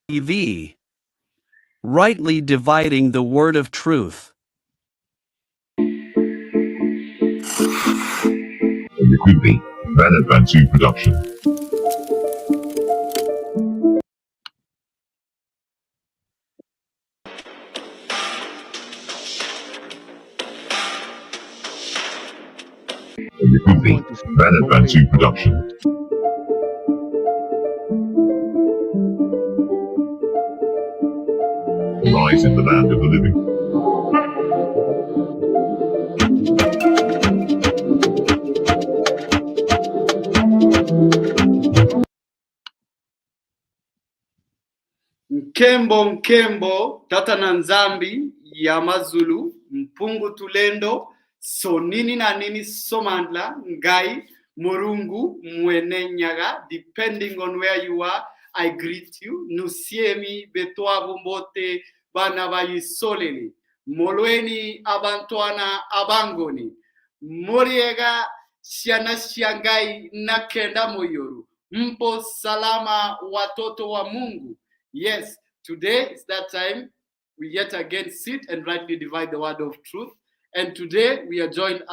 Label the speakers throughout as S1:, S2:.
S1: TV. Rightly dividing the word of truth.
S2: Nkosi Umlindi production. Nkosi Umlindi production. Rise in the land of the living.
S3: Nkembo Nkembo tata na nzambi ya mazulu mpungu tulendo sonini na nini somandla ngai murungu mwenenyaga depending on where you are. I greet you nusiemi betwabu mbote bana bayisoleni molweni abantwana abangoni moriega siana siangai na kenda moyoru mpo salama watoto wa Mungu. Yes, today is that time we yet again sit and rightly divide the word of truth. And today we are joined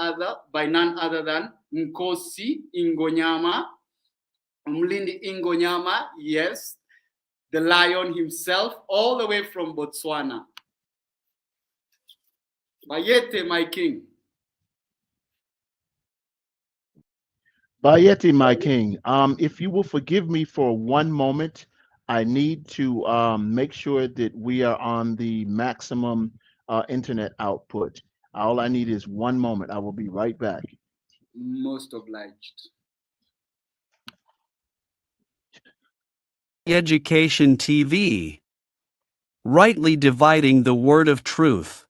S3: by none other than Nkosi Umlindi Ingonyama, yes, the lion himself, all the way from Botswana. Bayete, my king.
S4: Bayeti, my king. If you will forgive me for one moment, I need to make sure that we are on the maximum internet output. All I need is one moment. I will be right back.
S3: Most obliged.
S1: Education TV. Rightly dividing the word of truth.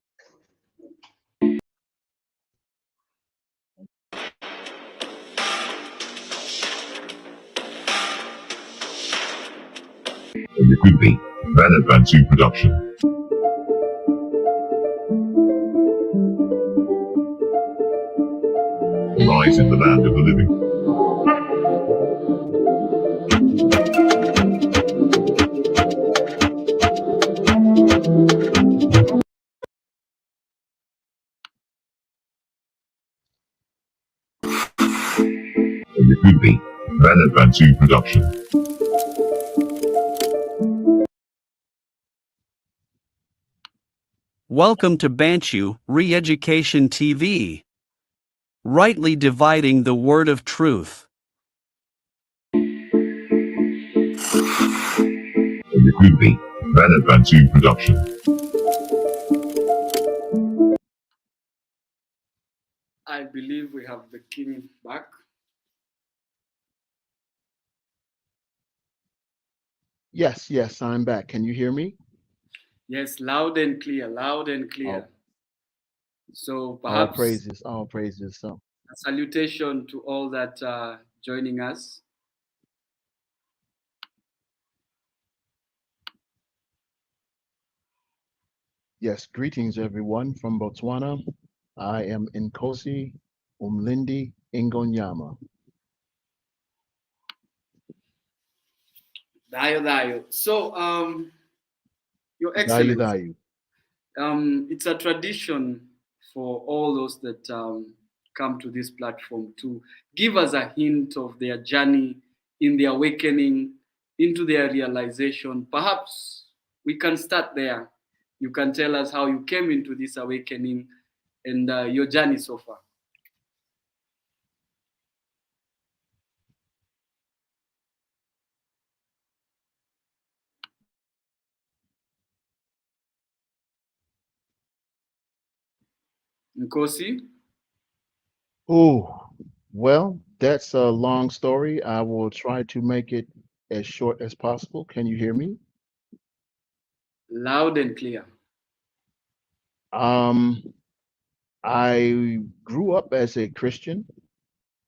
S2: Nkosi Umlindi production. Rise in the land of the living. Nkosi Umlindi production.
S1: Welcome to Bantu Re-Education TV. Rightly dividing the word of truth.
S2: Nkosi Umlindi production.
S3: I believe we have the king back.
S4: Yes, yes, I'm back. Can you hear me?
S3: Yes, loud and clear, loud and clear. So
S4: All
S3: perhaps
S4: praises, all praises. So,
S3: a salutation to all that are joining us.
S4: yes, greetings everyone from Botswana. I am Nkosi Umlindi Ingonyama.
S3: Dayo. So, Your
S4: Dayu
S3: Excellency,
S4: Dayu.
S3: it's a tradition for all those that come to this platform to give us a hint of their journey in the awakening into their realization. Perhaps we can start there. You can tell us how you came into this awakening and your journey so far. Nkosi?
S4: Oh, well, that's a long story. I will try to make it as short as possible. Can you hear me?
S3: Loud and clear.
S4: Um, I grew up as a Christian,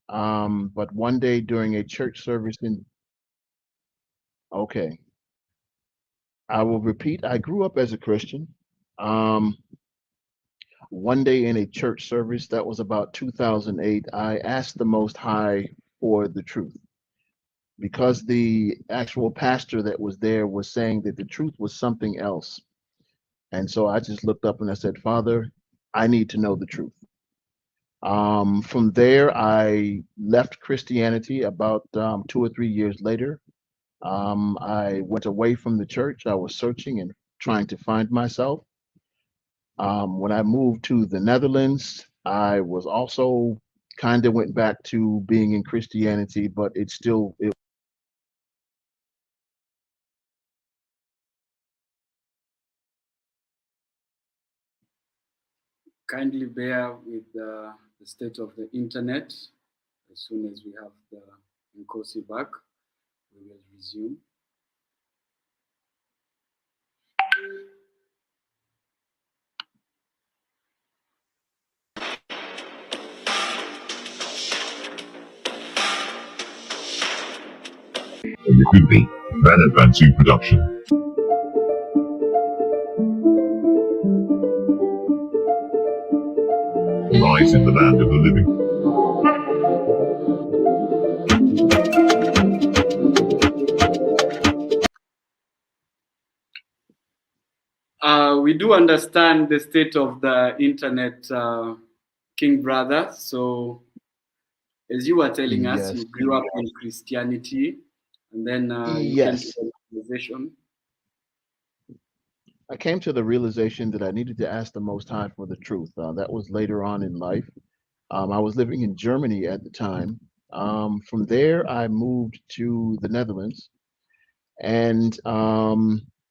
S4: but one day during a church service okay, I will repeat, I grew up as a Christian. Um, one day in a church service, that was about 2008, I asked the Most High for the truth. because the actual pastor that was there was saying that the truth was something else. And so I just looked up and I said, Father, I need to know the truth. From there, I left Christianity about 2 or 3 years later. I went away from the church. I was searching and trying to find myself. When I moved to the Netherlands, I was also kind of went back to being in Christianity, but it.
S3: Kindly bear with the state of the internet. As soon as we have the Nkosi back, we will resume.
S2: Nkubi, Bernard Bantu production. Rise in the land of the living.
S3: We do understand the state of the internet, King Brother. So, as you were telling us,
S4: Yes,
S3: you grew up in Christianity and then you came to
S4: yes.
S3: the realization.
S4: I came to the realization that I needed to ask the Most High for the truth. That was later on in life. I was living in Germany at the time. From there, I moved to the Netherlands, and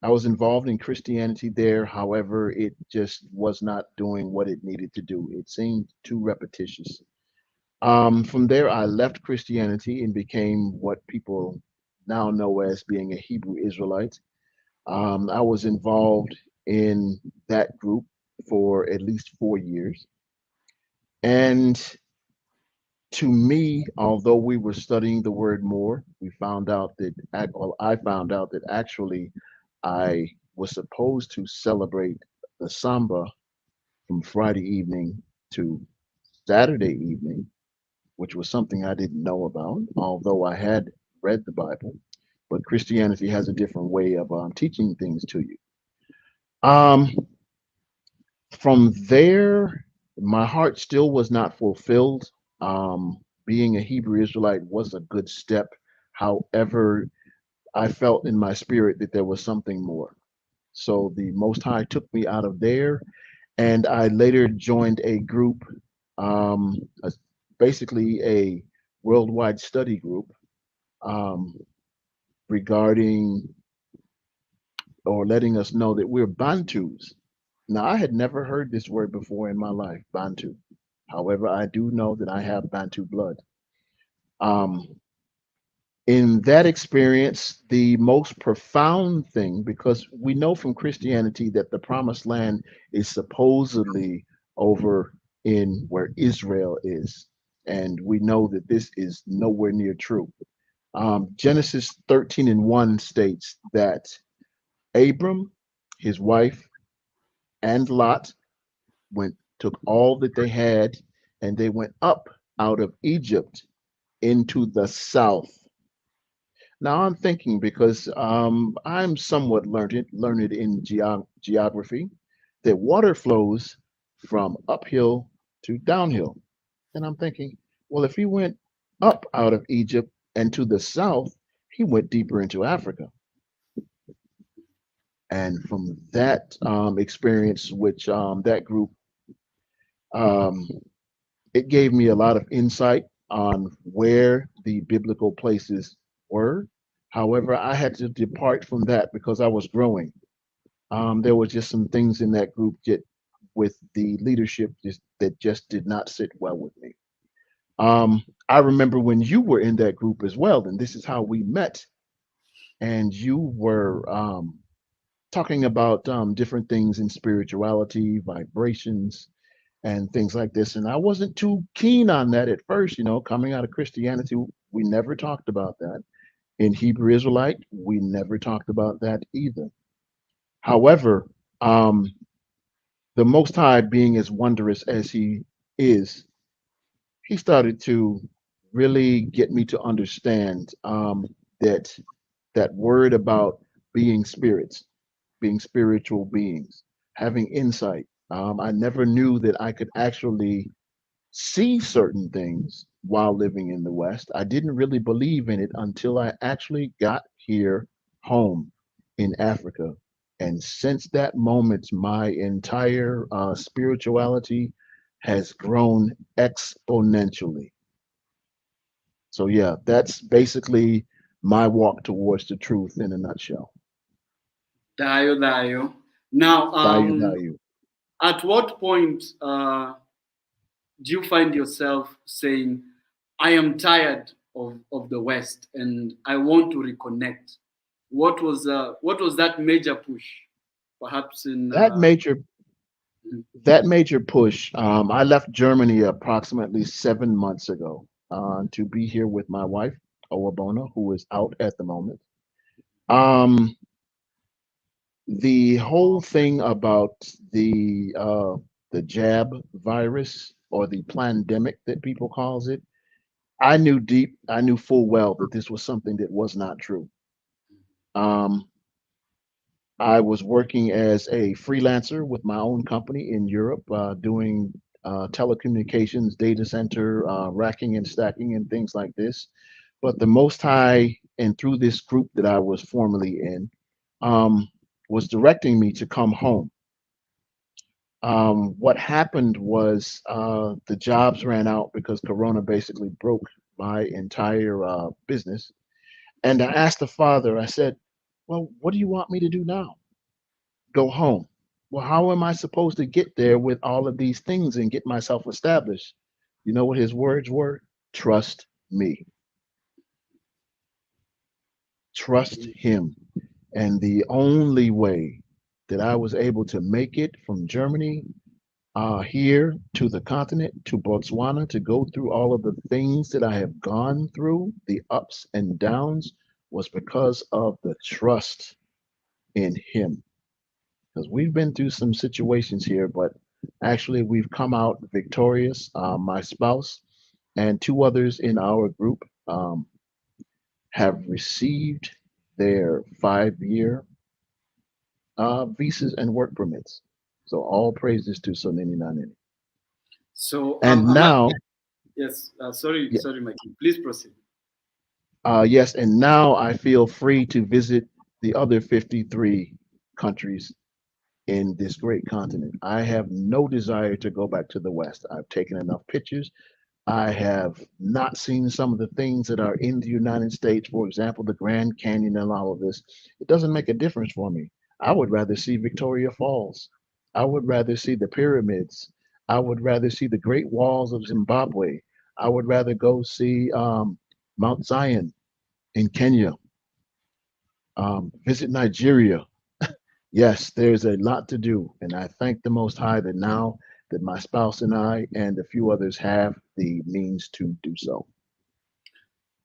S4: I was involved in Christianity there. However, it just was not doing what it needed to do. It seemed too repetitious. From there, I left Christianity and became what people now know as being a Hebrew Israelite. I was involved in that group for at least 4 years. And to me, although we were studying the word more, we found out that, well, I found out that actually I was supposed to celebrate the Samba from Friday evening to Saturday evening, which was something I didn't know about, although I had read the Bible. But Christianity has a different way of teaching things to you. Um, from there, my heart still was not fulfilled. Being a Hebrew Israelite was a good step. However, I felt in my spirit that there was something more. So the Most High took me out of there, and I later joined a group, um, a, basically a worldwide study group um, regarding or letting us know that we're Bantus. Now, I had never heard this word before in my life, Bantu. However, I do know that I have Bantu blood. Um, in that experience, the most profound thing, because we know from Christianity that the promised land is supposedly over in where Israel is. And we know that this is nowhere near true. Genesis 13 and 1 states that Abram, his wife, and Lot took all that they had, and they went up out of Egypt into the south. Now I'm thinking because I'm somewhat learned in geography, that water flows from uphill to downhill. And I'm thinking, well, if he went up out of Egypt and to the south, he went deeper into Africa. And from that experience, which that group um, it gave me a lot of insight on where the biblical places were. However, I had to depart from that because I was growing. There were just some things in that group with the leadership that just did not sit well with me. I remember when you were in that group as well, and this is how we met. And you were talking about different things in spirituality, vibrations, and things like this. And I wasn't too keen on that at first, coming out of Christianity, we never talked about that. In Hebrew Israelite, we never talked about that either. However, the Most High being as wondrous as he is, he started to really get me to understand that that word about being spirits, being spiritual beings, having insight. I never knew that I could actually see certain things while living in the West. I didn't really believe in it until I actually got here home in Africa. And since that moment, my entire spirituality has grown exponentially. So, yeah, that's basically my walk towards the truth in a nutshell.
S3: Dayo, Dayo. Now,
S4: Value, value.
S3: at what point do you find yourself saying, I am tired of the West and I want to reconnect? What was that major push? Perhaps in
S4: That major that major push. I left Germany approximately 7 months ago to be here with my wife, Owabona, who is out at the moment. Um, the whole thing about the jab virus or the pandemic that people calls it, I knew full well that this was something that was not true. Um, I was working as a freelancer with my own company in Europe, doing telecommunications, data center, racking and stacking, and things like this. But the Most High, and through this group that I was formerly in, um, was directing me to come home. What happened was the jobs ran out because Corona basically broke my entire business. And I asked the father, I said, well, what do you want me to do now? Go home. Well, how am I supposed to get there with all of these things and get myself established? You know what his words were? Trust me, trust him. And the only way that I was able to make it from Germany here to the continent, to Botswana, to go through all of the things that I have gone through, the ups and downs, was because of the trust in him. Because we've been through some situations here, but actually we've come out victorious. My spouse and two others in our group have received their 5 year visas and work permits. So all praises to Sonini Nanini.
S3: so
S4: And
S3: I'm
S4: now,
S3: yes. Sorry,
S4: yeah,
S3: sorry, Mikey. Please proceed.
S4: yes, and now I feel free to visit the other 53 countries in this great continent. I have no desire to go back to the West. I've taken enough pictures. I have not seen some of the things that are in the United States, for example, the Grand Canyon and all of this. It doesn't make a difference for me. I would rather see Victoria Falls. I would rather see the pyramids. I would rather see the Great Walls of Zimbabwe. I would rather go see Mount Zion in Kenya, visit Nigeria. Yes, there's a lot to do, and I thank the Most High that now that my spouse and I and a few others have the means to do so.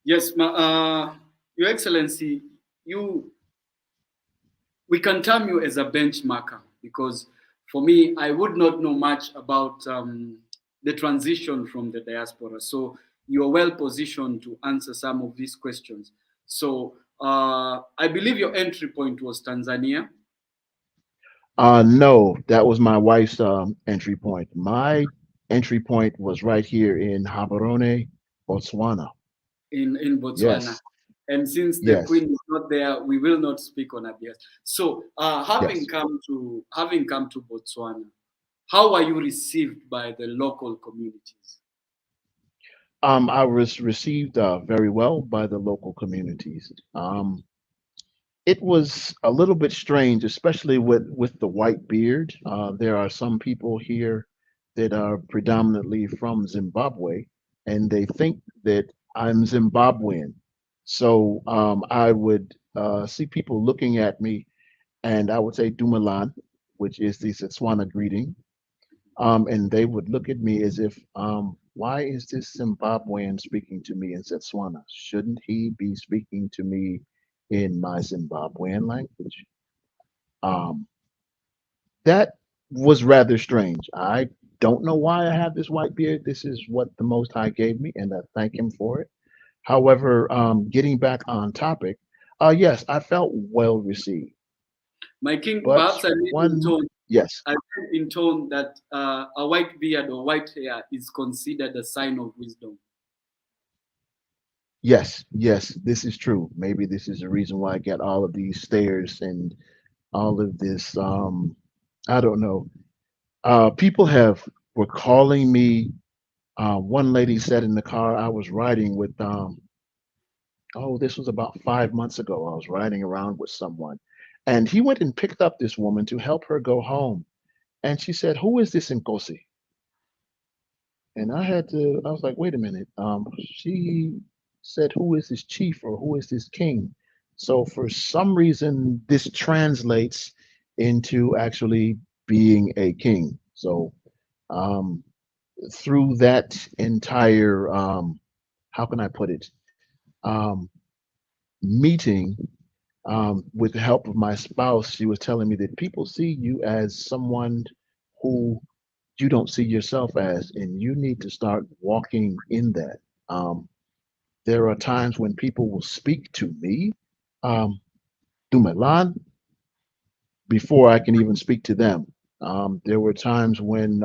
S3: Yes, Your Excellency, you we can term you as a benchmarker because for me, I would not know much about the transition from the diaspora. So you are well positioned to answer some of these questions. So I believe your entry point was Tanzania
S4: No, that was my wife's entry point. My entry point was right here in Gaborone, Botswana.
S3: in Botswana.
S4: Yes,
S3: And since the
S4: yes,
S3: queen is not there, we will not speak on her behalf. So,
S4: yes.
S3: having come to Botswana, how are you received by the local communities?
S4: I was received very well by the local communities. It was a little bit strange, especially with the white beard. There are some people here that are predominantly from Zimbabwe, and they think that I'm Zimbabwean. So I would see people looking at me, and I would say Dumalan, which is the Setswana greeting, and they would look at me as if, why is this Zimbabwean speaking to me in Setswana? Shouldn't he be speaking to me in my Zimbabwean language? Um, that was rather strange. I don't know why I have this white beard. This is what the Most High gave me, and I thank Him for it. However, getting back on topic, yes, I felt well received.
S3: My king,
S4: But
S3: perhaps I read in
S4: one,
S3: tone.
S4: yes,
S3: I read in tone that a white beard or white hair is considered a sign of wisdom.
S4: yes, yes, this is true. Maybe this is the reason why I get all of these stares and all of this. I don't know. People have were calling me. One lady said in the car I was riding with. Oh, this was about 5 months ago. I was riding around with someone, and he went and picked up this woman to help her go home. And she said, "Who is this Nkosi?" And I was like, wait a minute. She said, who is this chief or who is this king? So for some reason, this translates into actually being a king. So um, through that entire, how can I put it, um, meeting with the help of my spouse, she was telling me that people see you as someone who you don't see yourself as, and you need to start walking in that. Um, there are times when people will speak to me, um, through Milan, before I can even speak to them. There were times when,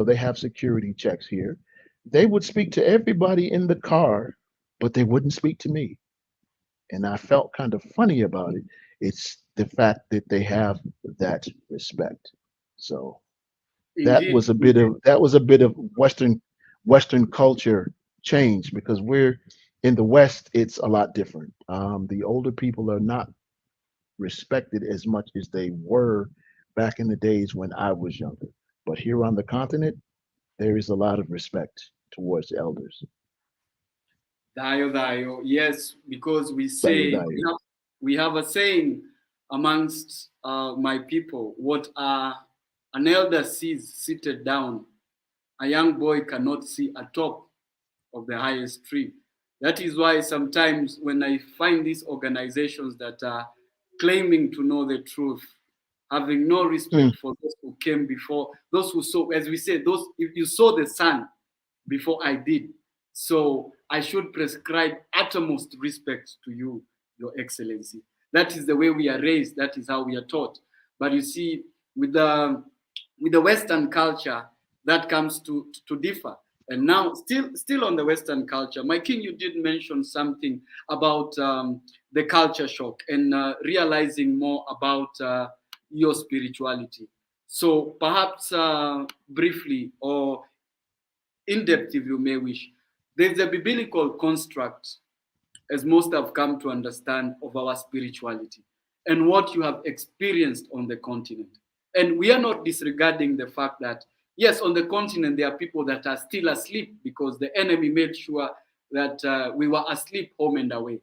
S4: they have security checks here. They would speak to everybody in the car, but they wouldn't speak to me. And I felt kind of funny about it. It's the fact that they have that respect. So
S3: Indeed,
S4: that was a bit of Western culture change, because we're in the West, it's a lot different. The older people are not respected as much as they were back in the days when I was younger. But here on the continent, there is a lot of respect towards the elders.
S3: Dayo, Dayo. Yes, because
S4: Dayo dayo.
S3: we have a saying amongst my people, what an elder sees seated down, a young boy cannot see atop of the highest tree. That is why sometimes when I find these organizations that are claiming to know the truth, having no
S4: Mm,
S3: respect for those who came before, those who saw, as we say, those if you saw the sun before I did, so I should prescribe uttermost respect to you, Your Excellency. That is the way we are raised. That is how we are taught. But you see, with the with the Western culture, that comes to differ. And now, still on the Western culture, my king, you did mention something about the culture shock and realizing more about your spirituality. So perhaps briefly or in depth, if you may wish, there's a biblical construct, as most have come to understand, of our spirituality and what you have experienced on the continent. And we are not disregarding the fact that, yes, on the continent, there are people that are still asleep because the enemy made sure that we were asleep home and away.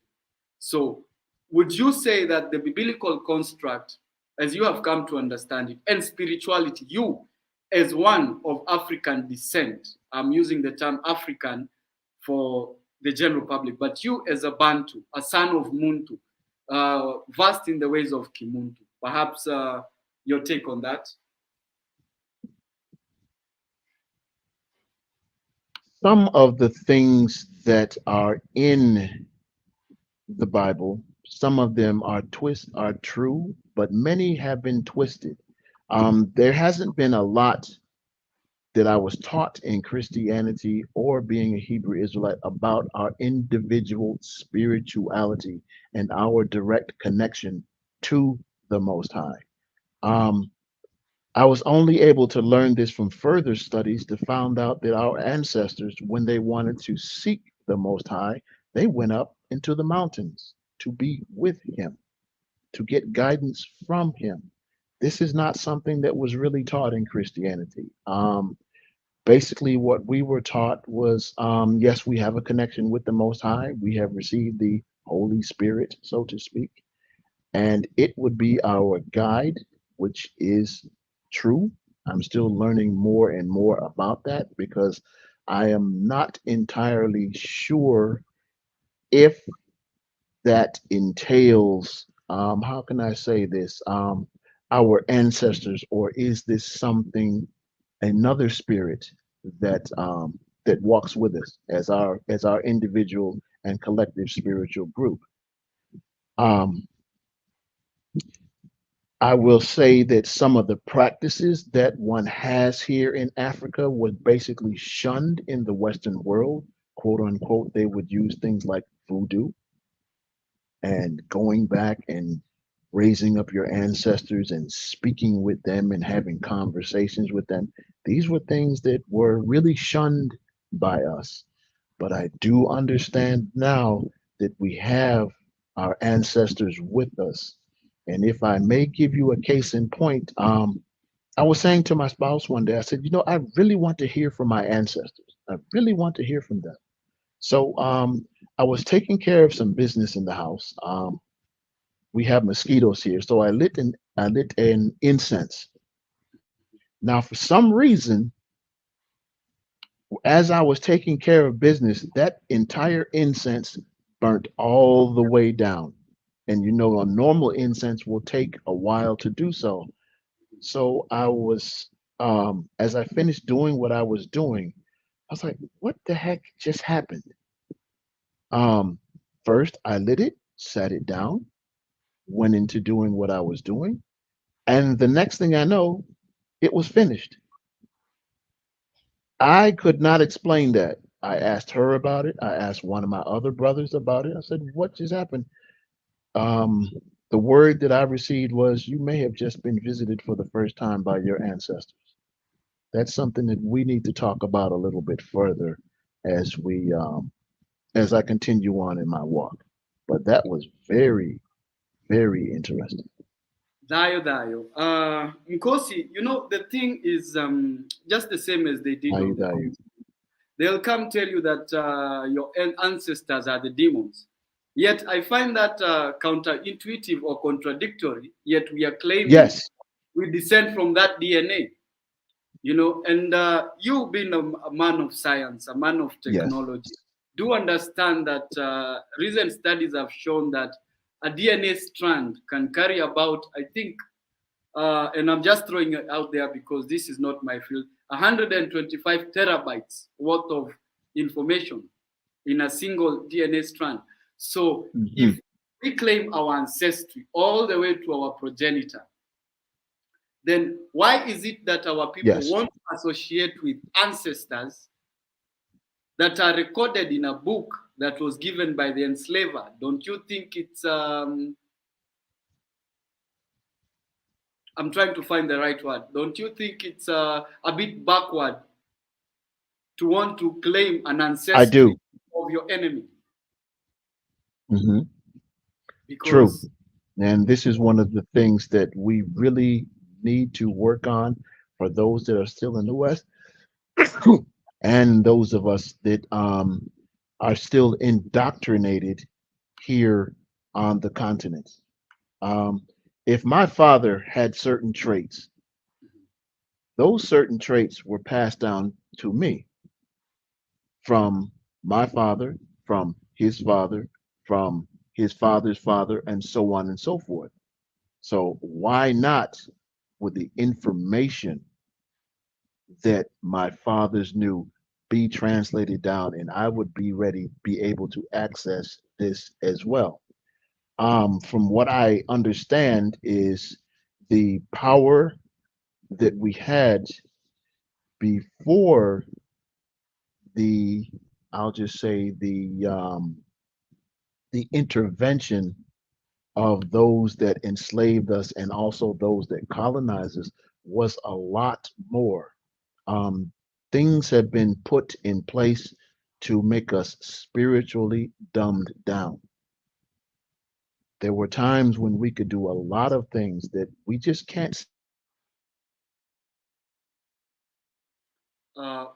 S3: So, would you say that the biblical construct, as you have come to understand it, and spirituality, you as one of African descent, I'm using the term African for the general public, but you as a Bantu, a son of Muntu, versed in the ways of Kimuntu, perhaps your take on that?
S4: some of the things that are in the Bible, some of them are true, but many have been twisted. There hasn't been a lot that I was taught in Christianity or being a Hebrew Israelite about our individual spirituality and our direct connection to the Most High. Um, I was only able to learn this from further studies to find out that our ancestors, when they wanted to seek the Most High, they went up into the mountains to be with Him, to get guidance from Him. This is not something that was really taught in Christianity. Basically, what we were taught was, yes, we have a connection with the Most High. We have received the Holy Spirit, so to speak, and it would be our guide, which is true. I'm still learning more and more about that because I am not entirely sure if that entails, how can I say this, our ancestors, or is this something another spirit that walks with us as our individual and collective spiritual group. Um, I will say that some of the practices that one has here in Africa was basically shunned in the Western world, quote unquote. They would use things like voodoo and going back and raising up your ancestors and speaking with them and having conversations with them. These were things that were really shunned by us. But I do understand now that we have our ancestors with us. And if I may give you a case in point, I was saying to my spouse one day, I said, I really want to hear from my ancestors. I really want to hear from them. So I was taking care of some business in the house. We have mosquitoes here, so I lit an incense. Now, for some reason, as I was taking care of business, that entire incense burnt all the way down. And a normal incense will take a while to do so. So I was, as I finished doing what I was doing, I was like, what the heck just happened? Um, First, I lit it, sat it down, went into doing what I was doing. And the next thing I know, it was finished. I could not explain that. I asked her about it. I asked one of my other brothers about it. I said, what just happened? Um, the word that I received was, you may have just been visited for the first time by your ancestors. That's something that we need to talk about a little bit further as as I continue on in my walk. But that was very, very interesting.
S3: Dayo, Dayo. Nkosi, the thing is just the same as they did on the
S4: Dayu.
S3: continent. They'll come tell you that your ancestors are the demons. Yet I find that counterintuitive or contradictory, yet we are claiming
S4: Yes,
S3: we descend from that DNA. And you being a man of science, a man of
S4: yes,
S3: technology, do understand that recent studies have shown that a DNA strand can carry about, I think, and I'm just throwing it out there because this is not my field, 125 terabytes worth of information in a single DNA strand. So
S4: hmm
S3: if we claim our ancestry all the way to our progenitor, then why is it that our people
S4: yes.
S3: want to associate with ancestors that are recorded in a book that was given by the enslaver? Don't you think it's I'm trying to find the right word. Don't you think it's a bit backward to want to claim an
S4: I
S3: ancestry
S4: do.
S3: of your enemy?
S4: hmm True.
S3: Because
S4: And this is one of the things that we really need to work on for those that are still in the West and those of us that are still indoctrinated here on the continent. Um, if my father had certain traits, those certain traits were passed down to me from my father, from his father, from his father's father, and so on and so forth. So why not, with the information that my fathers knew, be translated down, and I would be ready, be able to access this as well. From what I understand is the power that we had before the, I'll just say the intervention of those that enslaved us and also those that colonized us was a lot more. Um, Things have been put in place to make us spiritually dumbed down. There were times when we could do a lot of things that we just can't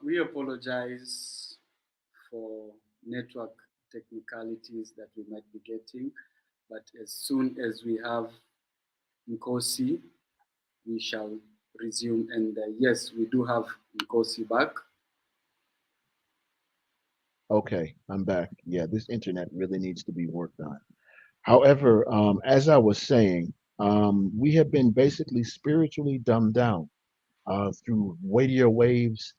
S3: we apologize for network technicalities that we might be getting, but as soon as we have Nkosi, we shall resume. And yes, we do have Nkosi back.
S4: Okay, I'm back. Yeah, this internet really needs to be worked on. However, as I was saying, we have been basically spiritually dumbed down. through radio waves,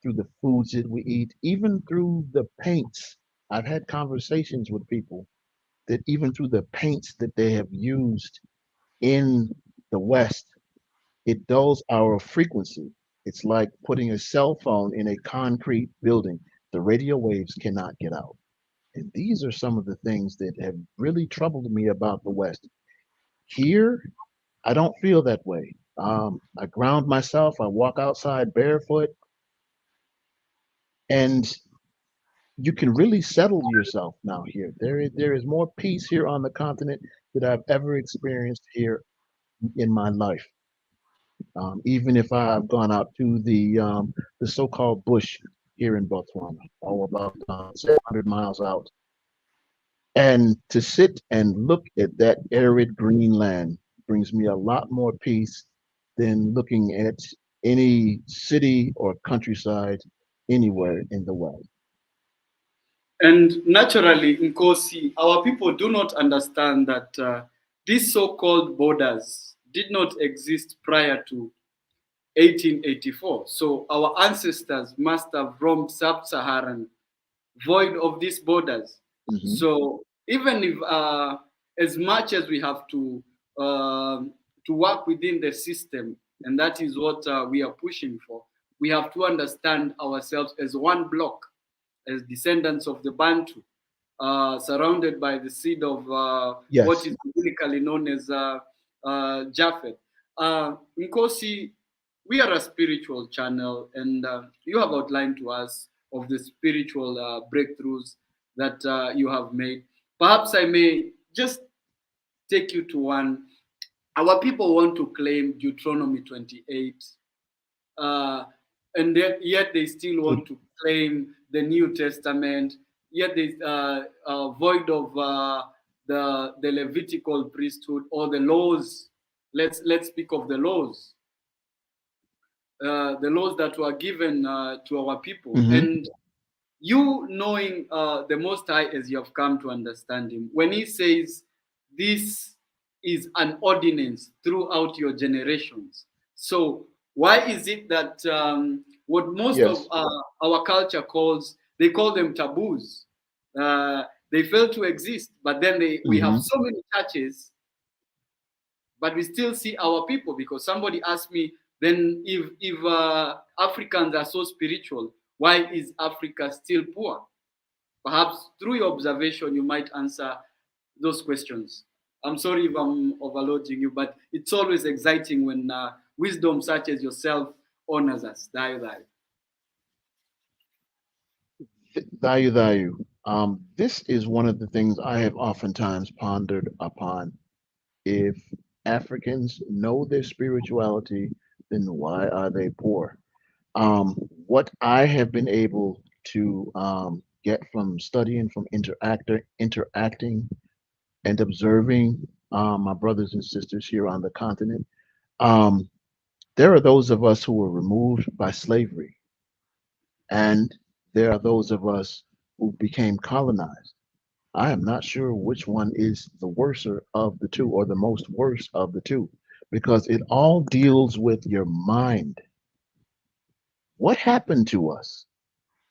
S4: through the foods that we eat, even through the paints. I've had conversations with people that even through the paints that they have used in the West, it dulls our frequency. It's like putting a cell phone in a concrete building. The radio waves cannot get out. And these are some of the things that have really troubled me about the West. Here, I don't feel that way. I ground myself. I walk outside barefoot, and you can really settle yourself now here. There is more peace here on the continent that I've ever experienced here in my life. Even if I've gone out to the so-called bush here in Botswana, all about 700 miles out, and to sit and look at that arid green land brings me a lot more peace than looking at any city or countryside anywhere in the world.
S3: And naturally, Nkosi, our people do not understand that these so-called borders did not exist prior to 1884. So our ancestors must have roamed sub-Saharan, void of these borders.
S4: Hmm.
S3: So even if, as much as we have to work within the system, and that is what we are pushing for, we have to understand ourselves as one block, as descendants of the Bantu, surrounded by the seed of what
S4: Yes.
S3: is biblically known as Japhet. Nkosi, we are a spiritual channel, and you have outlined to us of the spiritual breakthroughs that you have made. Perhaps I may just take you to one. Our people want to claim Deuteronomy 28, uh, and yet they still
S4: So
S3: want to claim the New Testament, yet they void of the Levitical priesthood or the laws. Let's speak of the laws that were given to our people.
S4: hmm.
S3: And you knowing the Most High as you have come to understand Him, when He says this is an ordinance throughout your generations. So why is it that what most of
S4: Yes.
S3: our culture calls, they call them taboos? They fail to exist, but then we have
S4: Hmm.
S3: so many churches, but we still see our people. Because somebody asked me, then if Africans are so spiritual, why is Africa still poor? Perhaps through your observation, you might answer those questions. I'm sorry if I'm overloading you, but it's always exciting when wisdom such as yourself honors us. Dio, dio.
S4: Value, value. This is one of the things I have oftentimes pondered upon. If Africans know their spirituality, then why are they poor? What I have been able to get from studying, from interacting and observing my brothers and sisters here on the continent, um, there are those of us who were removed by slavery, and there are those of us who became colonized. I am not sure which one is the worser of the two or the most worse of the two, because it all deals with your mind. What happened to us?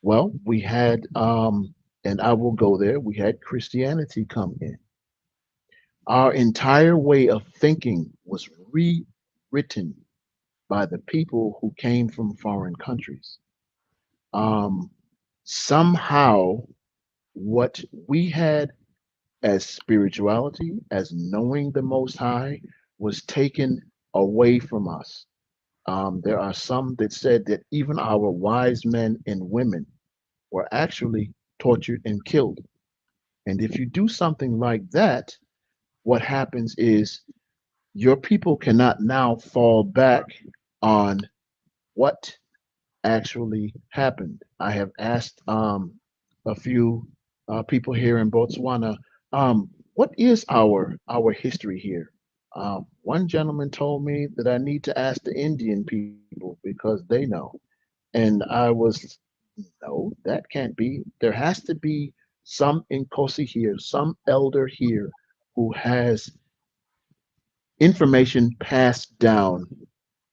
S4: Well, we had, and I will go there, we had Christianity come in. Our entire way of thinking was rewritten by the people who came from foreign countries. Um, Somehow, what we had as spirituality, as knowing the Most High, was taken away from us. There are some that said that even our wise men and women were actually tortured and killed. And if you do something like that, what happens is your people cannot now fall back on what actually happened. I have asked a few people here in Botswana, what is our history here? One gentleman told me that I need to ask the Indian people because they know. And I was, no, that can't be. There has to be some Nkosi here, some elder here who has information passed down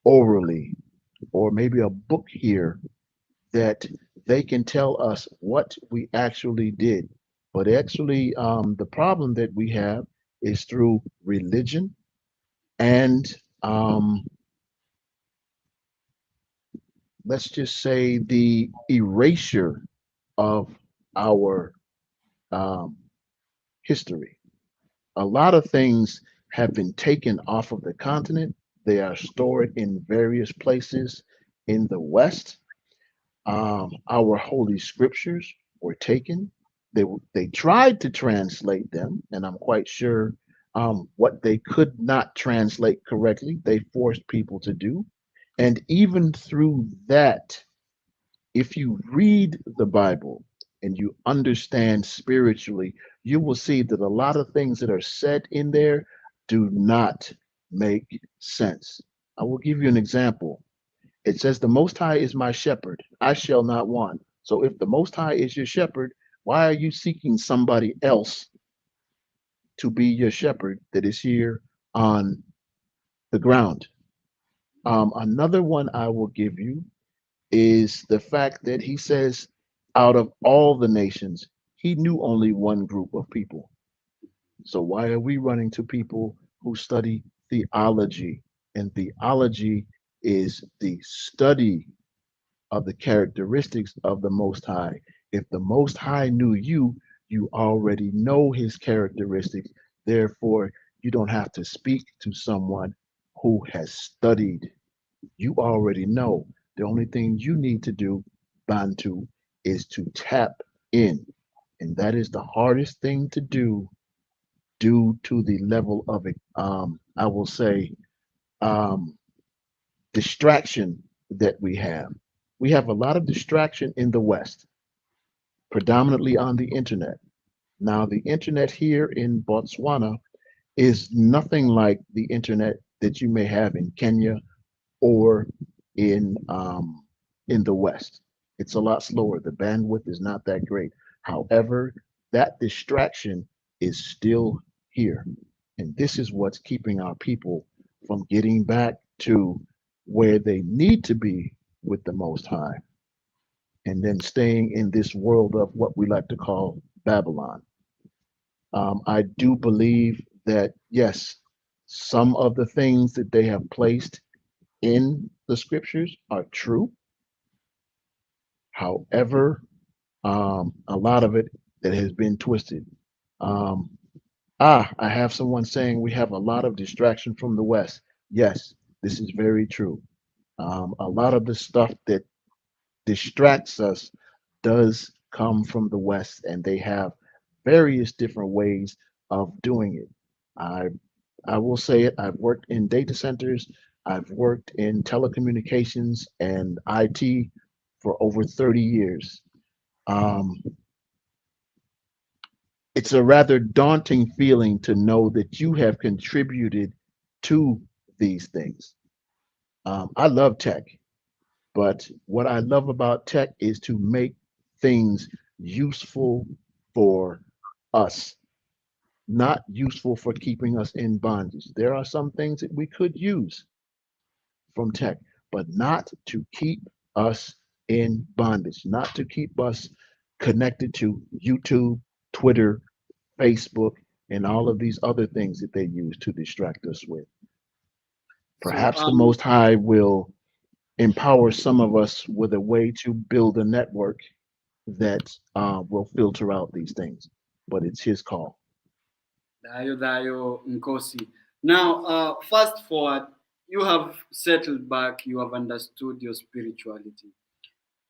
S4: orally or maybe a book here that they can tell us what we actually did. But actually, the problem that we have is through religion and let's just say the erasure of our um, history. A lot of things have been taken off of the continent. They are stored in various places in the West. Our holy scriptures were taken. They tried to translate them, and I'm quite sure what they could not translate correctly, they forced people to do. And even through that, if you read the Bible and you understand spiritually, you will see that a lot of things that are said in there do not make sense. I will give you an example. It says, "The Most High is my shepherd, I shall not want." So if the Most High is your shepherd, why are you seeking somebody else to be your shepherd that is here on the ground? Another one I will give you is the fact that he says, out of all the nations, he knew only one group of people. So why are we running to people who study theology? And theology is the study of the characteristics of the Most High. If the Most High knew you, you already know his characteristics. Therefore, you don't have to speak to someone who has studied. You already know. The only thing you need to do, Bantu, is to tap in. And that is the hardest thing to do due to the level of, I will say, um, distraction that we have. We have a lot of distraction in the West, predominantly on the internet. Now, the internet here in Botswana is nothing like the internet that you may have in Kenya or in the West. It's a lot slower. The bandwidth is not that great. However, that distraction is still here. And this is what's keeping our people from getting back to where they need to be with the Most High, and then staying in this world of what we like to call Babylon. I do believe that, yes, some of the things that they have placed in the scriptures are true. However, a lot of it that has been twisted. Um, I have someone saying we have a lot of distraction from the West. Yes, this is very true. A lot of the stuff that distracts us does come from the West, and they have various different ways of doing it. I I will say it. I've worked in data centers. I've worked in telecommunications and IT for over 30 years. Um, it's a rather daunting feeling to know that you have contributed to these things. I love tech, but what I love about tech is to make things useful for us, not useful for keeping us in bondage. There are some things that we could use from tech, but not to keep us in bondage, not to keep us connected to YouTube, Twitter, Facebook, and all of these other things that they use to distract us with.
S3: So,
S4: Perhaps the Most High will empower some of us with a way to build a network that will filter out these things, but it's his call.
S3: Dayo Nkosi. Now, fast forward, you have settled back, you have understood your spirituality.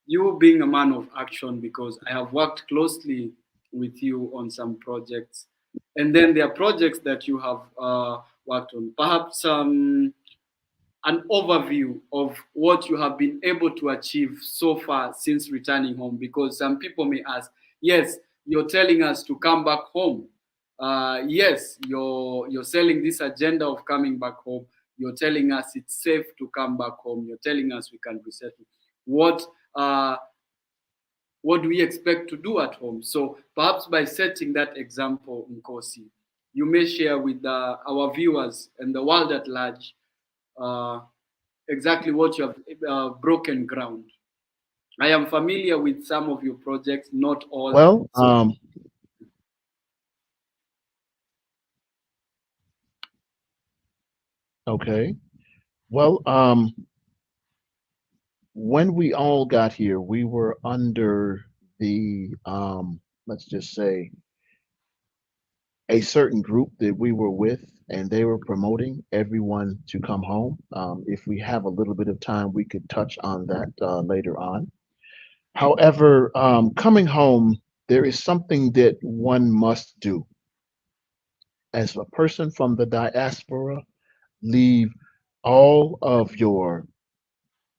S3: You being a man of action, because I have worked closely with you on some projects, and then there are projects that you have worked on. Perhaps an overview of what you have been able to achieve so far since returning home, because some people may ask, yes, you're telling us to come back home. Yes, you're selling this agenda of coming back home. You're telling us it's safe to come back home. You're telling us we can resettle. What uh, what do we expect to do at home? So perhaps by setting that example, Nkosi, you may share with our viewers and the world at large, uh, exactly what you have broken ground. I am familiar with some of your projects, not all.
S4: Well,
S3: So
S4: okay. Well, when we all got here, we were under the, let's just say, a certain group that we were with, and they were promoting everyone to come home. If we have a little bit of time, we could touch on that later on. However, coming home, there is something that one must do. As a person from the diaspora, leave all of your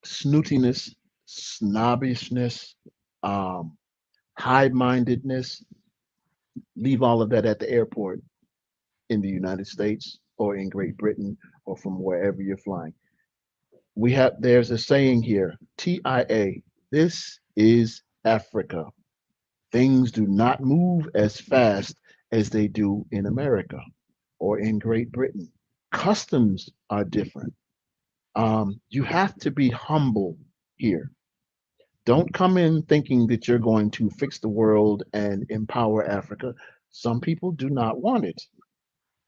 S4: snootiness, snobbishness, um, high mindedness, leave all of that at the airport in the United States or in Great Britain or from wherever you're flying. There's a saying here, TIA, this is Africa. Things do not move as fast as they do in America or in Great Britain. Customs are different. You have to be humble here. Don't come in thinking that you're going to fix the world and empower Africa. Some people do not want it.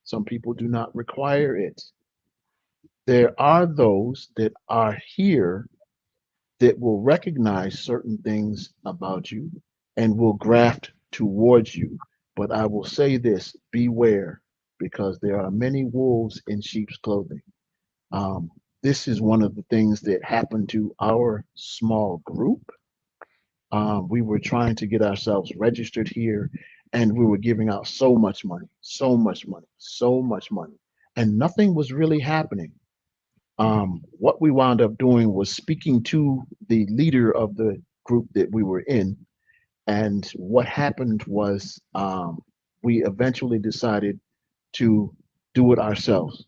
S4: Some people do not require it. There are those that are here that will recognize certain things about you and will graft towards you. But I will say this, beware, because there are many wolves in sheep's clothing. Um, this is one of the things that happened to our small group. We were trying to get ourselves registered here, and we were giving out so much money, so much money, so much money, and nothing was really happening. What we wound up doing was speaking to the leader of the group that we were in, and what happened was we eventually decided to do it ourselves.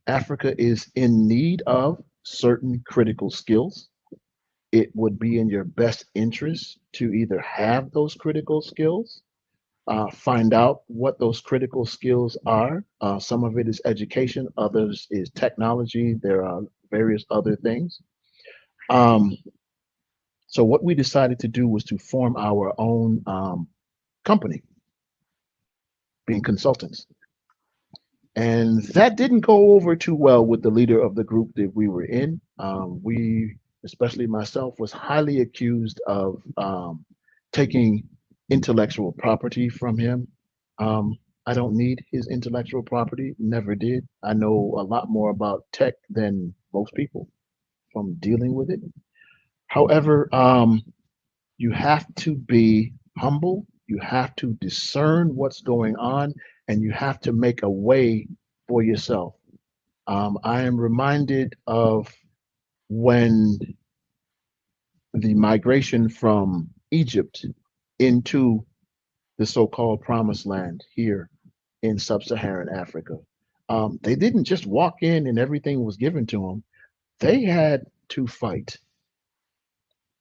S4: Africa is in need of certain critical skills. It would be in your best interest to either have those critical skills, find out what those critical skills are. Some of it is education, others is technology. There are various other things. Um, so what we decided to do was to form our own company, being consultants. And that didn't go over too well with the leader of the group that we were in. We, especially myself, was highly accused of taking intellectual property from him. I don't need his intellectual property, never did. I know a lot more about tech than most people from dealing with it. However, you have to be humble, you have to discern what's going on, and you have to make a way for yourself. I am reminded of when the migration from Egypt into the so-called promised land here in sub-Saharan Africa. They didn't just walk in and everything was given to them. They had to fight.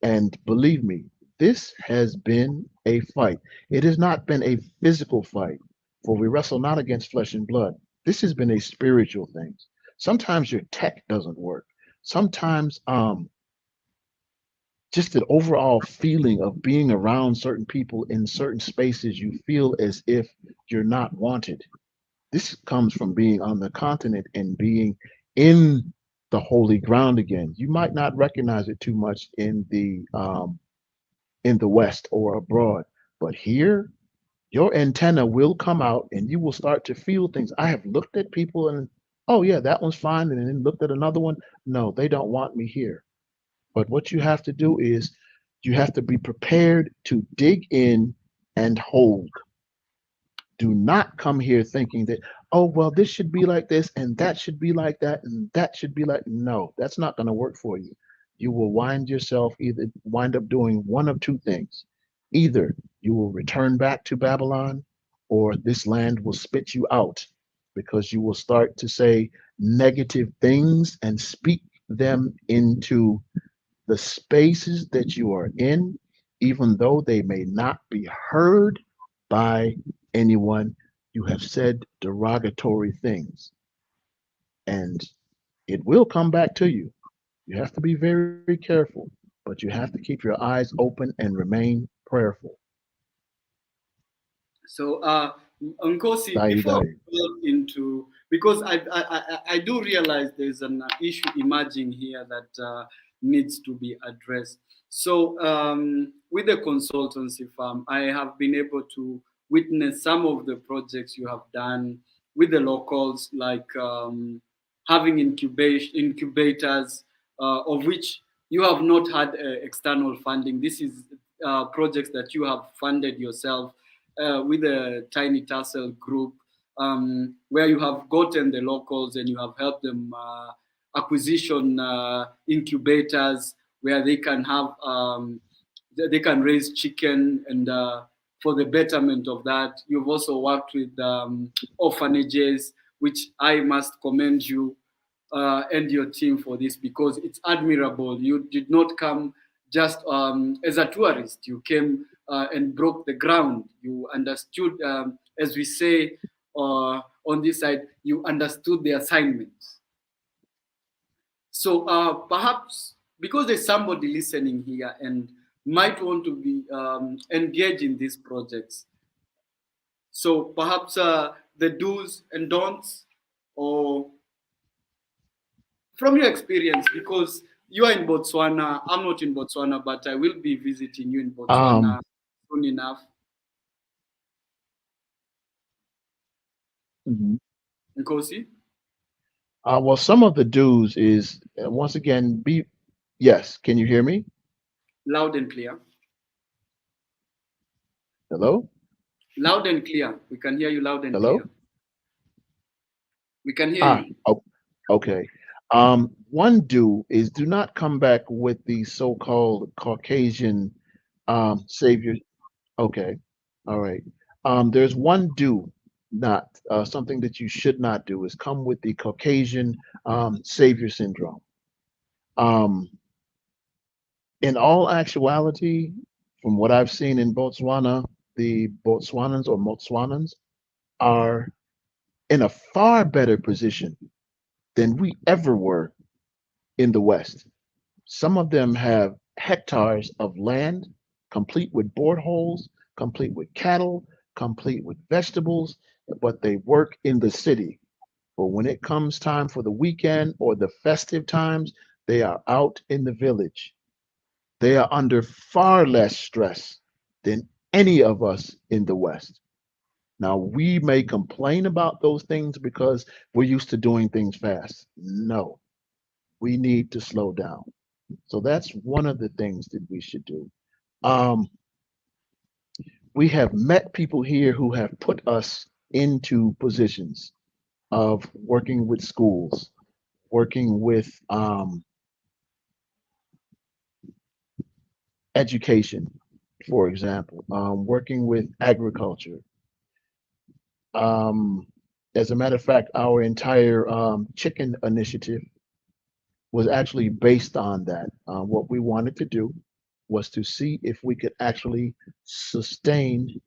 S4: And believe me, this has been a fight. It has not been a physical fight, for we wrestle not against flesh and blood. This has been a spiritual thing. Sometimes your tech doesn't work. Sometimes just the overall feeling of being around certain people in certain spaces, you feel as if you're not wanted. This comes from being on the continent and being in the holy ground again. You might not recognize it too much in the West or abroad. But here, your antenna will come out and you will start to feel things. I have looked at people and, oh, yeah, that one's fine. And then looked at another one. No, they don't want me here. But what you have to do is you have to be prepared to dig in and hold. Do not come here thinking that, oh, well, this should be like this and that should be like that and that should be like, no, that's not going to work for you. You will wind up doing one of two things. Either you will return back to Babylon or this land will spit you out because you will start to say negative things and speak them into the spaces that you are in, even though they may not be heard by anyone. You have said derogatory things. And It will come back to you. You have to be very careful, but you have to keep your eyes open and remain prayerful.
S3: So, Nkosi,
S4: Dai
S3: before
S4: dai.
S3: we go into, because I do realize there's an issue emerging here that needs to be addressed. So, with the consultancy firm, I have been able to witness some of the projects you have done with the locals, like having incubators, of which you have not had external funding. This is projects that you have funded yourself with a tiny tassel group, where you have gotten the locals and you have helped them acquisition incubators where they can have they can raise chicken, and for the betterment of that, you've also worked with orphanages, which I must commend you and your team for this, because it's admirable. You did not come just as a tourist. You came and broke the ground. You understood, as we say on this side, you understood the assignment. So perhaps because there's somebody listening here and might want to be engaged in these projects, so perhaps the do's and don'ts, or from your experience, because you are in Botswana, I'm not in Botswana, but I will be visiting you in
S4: Um,
S3: Botswana soon enough.
S4: mhm.
S3: Nkosi,
S4: Well, some of the do's is once again be yes. Can you hear me?
S3: loud and clear.
S4: Hello,
S3: Loud and clear. We can hear you loud and clear.
S4: hello.
S3: We can hear you.
S4: Oh, okay. One do is do not come back with the so-called Caucasian savior. Okay, all right. There's one do not something that you should not do is come with the Caucasian savior syndrome. Um, in all actuality, from what I've seen in Botswana, the Botswanans or Motswanans are in a far better position than we ever were in the West. Some of them have hectares of land, complete with boreholes, complete with cattle, complete with vegetables, but they work in the city. But when it comes time for the weekend or the festive times, they are out in the village. They are under far less stress than any of us in the West. Now, we may complain about those things because we're used to doing things fast. No, we need to slow down. So that's one of the things that we should do. Um, we have met people here who have put us into positions of working with schools, working with education, for example, working with agriculture. Um, as a matter of fact, our entire chicken initiative was actually based on that. What we wanted to do was to see if we could actually sustain,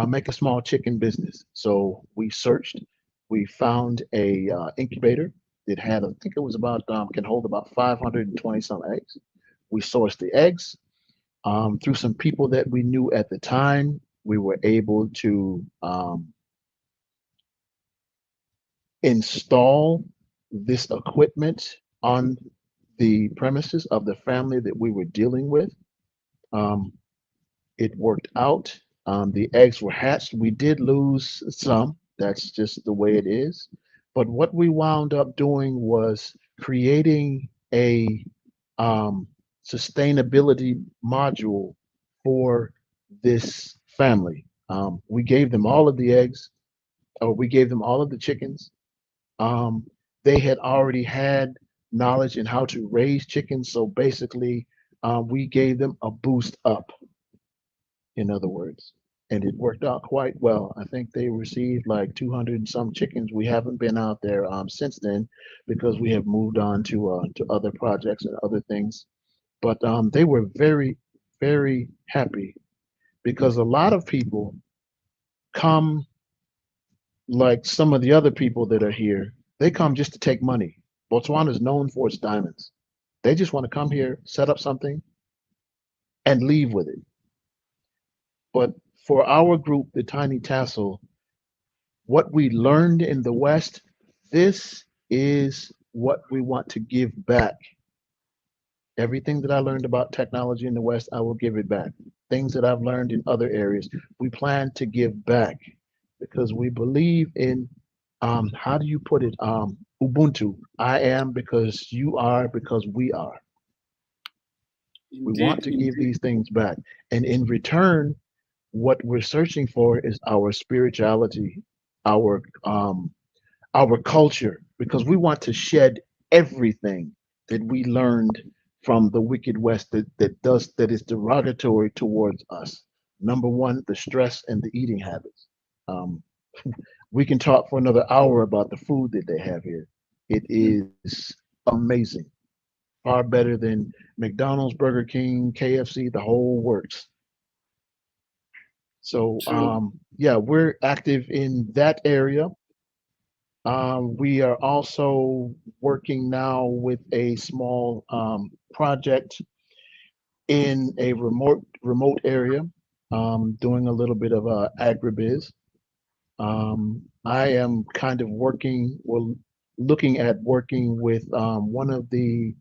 S4: make a small chicken business. So we searched, we found a incubator that had, I think it was about, can hold about 520 some eggs. We sourced the eggs through some people that we knew at the time. We were able to install this equipment on the premises of the family that we were dealing with. Um, it worked out. The eggs were hatched. We did lose some. That's just the way it is. But what we wound up doing was creating a sustainability module for this family. We gave them all of the eggs, or we gave them all of the chickens. Um, they had already had knowledge in how to raise chickens, so basically, we gave them a boost up, in other words, and it worked out quite well. I think they received like 200 and some chickens. We haven't been out there since then because we have moved on to other projects and other things. But they were very, very happy because a lot of people come like some of the other people that are here. They come just to take money. Botswana is known for its diamonds. They just want to come here, set up something, and leave with it. But for our group, the Tiny Tassel, what we learned in the West, this is what we want to give back. Everything that I learned about technology in the West, I will give it back. Things that I've learned in other areas, we plan to give back because we believe in, how do you put it? Ubuntu. I am because you are because we are. We want
S3: Indeed,
S4: to give
S3: indeed.
S4: these things back. And in return, what we're searching for is our spirituality, our our culture, because we want to shed everything that we learned from the wicked west that is derogatory towards us. Number one, the stress and the eating habits. Um, we can talk for another hour about the food that they have here. It
S3: Mm,
S4: is amazing, far better than McDonald's, Burger King, KFC, the whole works. So
S3: true.
S4: yeah, we're active in that area. We are also working now with a small project in a remote area, doing a little bit of agribiz. I am kind of working, well, looking at working with one of the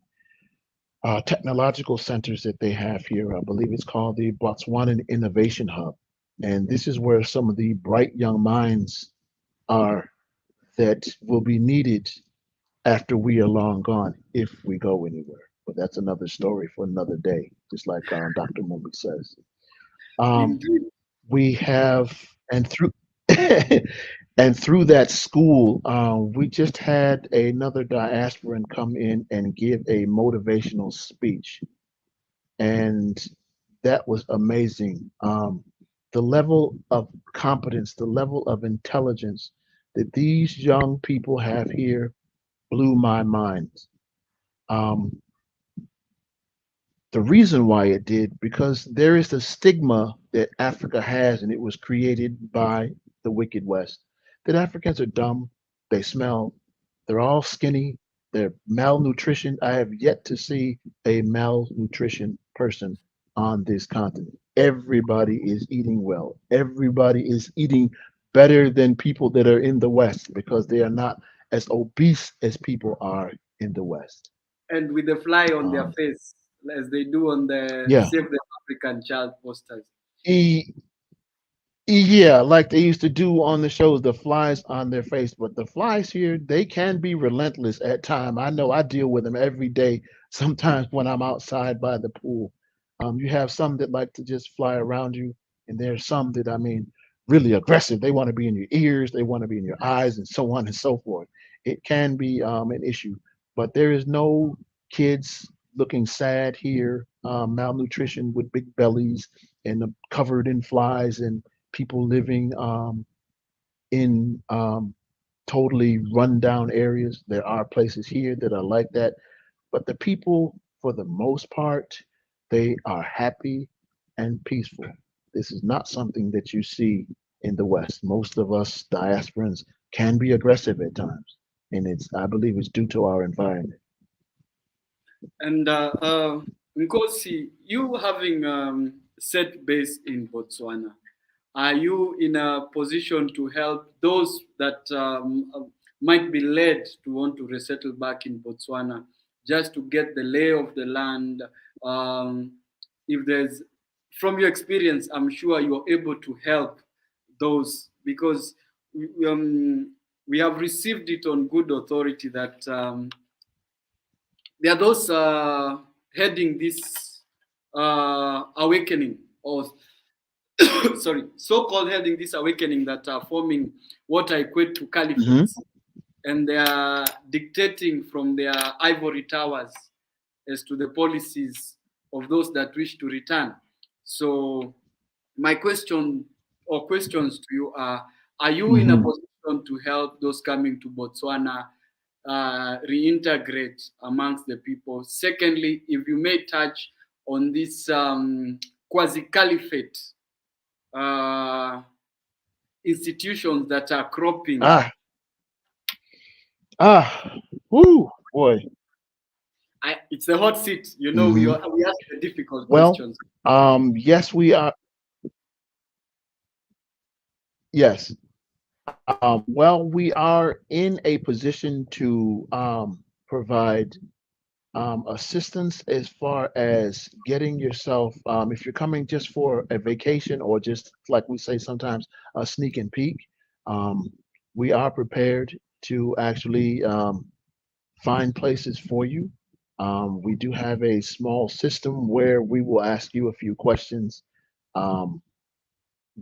S4: technological centers that they have here. I believe it's called the Botswana Innovation Hub, and this is where some of the bright young minds are that will be needed after we are long gone, if we go anywhere. But that's another story for another day, just like Dr. Mumbi says. Um,
S3: Indeed.
S4: we have, and through and through that school, we just had another diasporan come in and give a motivational speech, and that was amazing. The level of competence, the level of intelligence that these young people have here blew my mind. Um, the reason why it did, because there is a stigma that Africa has, and it was created by the Wicked West, that Africans are dumb, they smell, they're all skinny, they're malnutrition. I have yet to see a malnutrition person on this continent. Everybody is eating well. Everybody is eating better than people that are in the West because they are not as obese as people are in the West.
S3: And with the fly on their
S4: Um,
S3: face, as they do on the
S4: yeah,
S3: Save the African Child posters.
S4: E- Yeah, like they used to do on the shows, the flies on their face. But the flies here, they can be relentless at time. I know I deal with them every day. Sometimes when I'm outside by the pool, you have some that like to just fly around you, and there's some that I mean, really aggressive. They want to be in your ears, they want to be in your eyes, and so on and so forth. It can be an issue, but there is no kids looking sad here, malnutrition with big bellies and covered in flies and people living in totally rundown areas. There are places here that are like that, but the people, for the most part, they are happy and peaceful. This is not something that you see in the West. Most of us diasporans can be aggressive at times, and I believe it's due to our environment.
S3: And Nkosi, you having set base in Botswana, are you in a position to help those that might be led to want to resettle back in Botswana, just to get the lay of the land? Um, if there's, from your experience, I'm sure you're able to help those because we have received it on good authority that there are those heading this awakening, or sorry, so-called heading this awakening, that are forming what I equate to
S4: Hmm.
S3: caliphates, and they are dictating from their ivory towers as to the policies of those that wish to return. So my question or questions to you are you in a
S4: Hmm.
S3: position to help those coming to Botswana reintegrate amongst the people? Secondly, if you may touch on this quasi-caliphate uh, institutions that are cropping.
S4: Ah, ah, woo. Boy.
S3: It's the hot seat. You know,
S4: Hmm.
S3: we ask the difficult
S4: Well,
S3: questions.
S4: yes, we are. Yes. Well, we are in a position to provide assistance as far as getting yourself, if you're coming just for a vacation or just like we say sometimes, a sneak and peek, um, we are prepared to actually find places for you. We do have a small system where we will ask you a few questions. Um,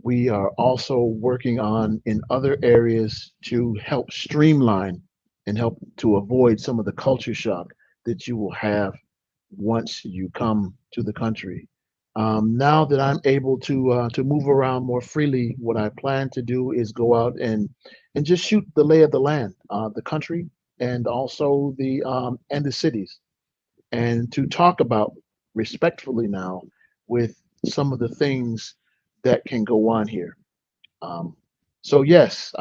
S4: we are also working on in other areas to help streamline and help to avoid some of the culture shock that you will have once you come to the country. Now that I'm able to move around more freely, what I plan to do is go out and just shoot the lay of the land, the country, and also the cities, and to talk about respectfully now with some of the things that can go on here. Um, so yes,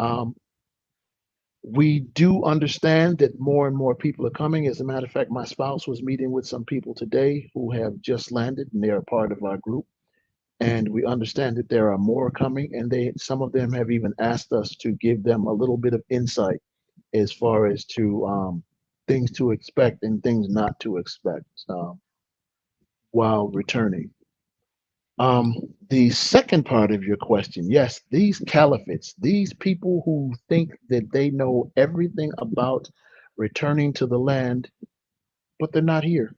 S4: we do understand that more and more people are coming. As a matter of fact, my spouse was meeting with some people today who have just landed, and they are part of our group. And we understand that there are more coming, and some of them have even asked us to give them a little bit of insight as far as to things to expect and things not to expect while returning. Um, the second part of your question, yes, these caliphates, these people who think that they know everything about returning to the land, but they're not here.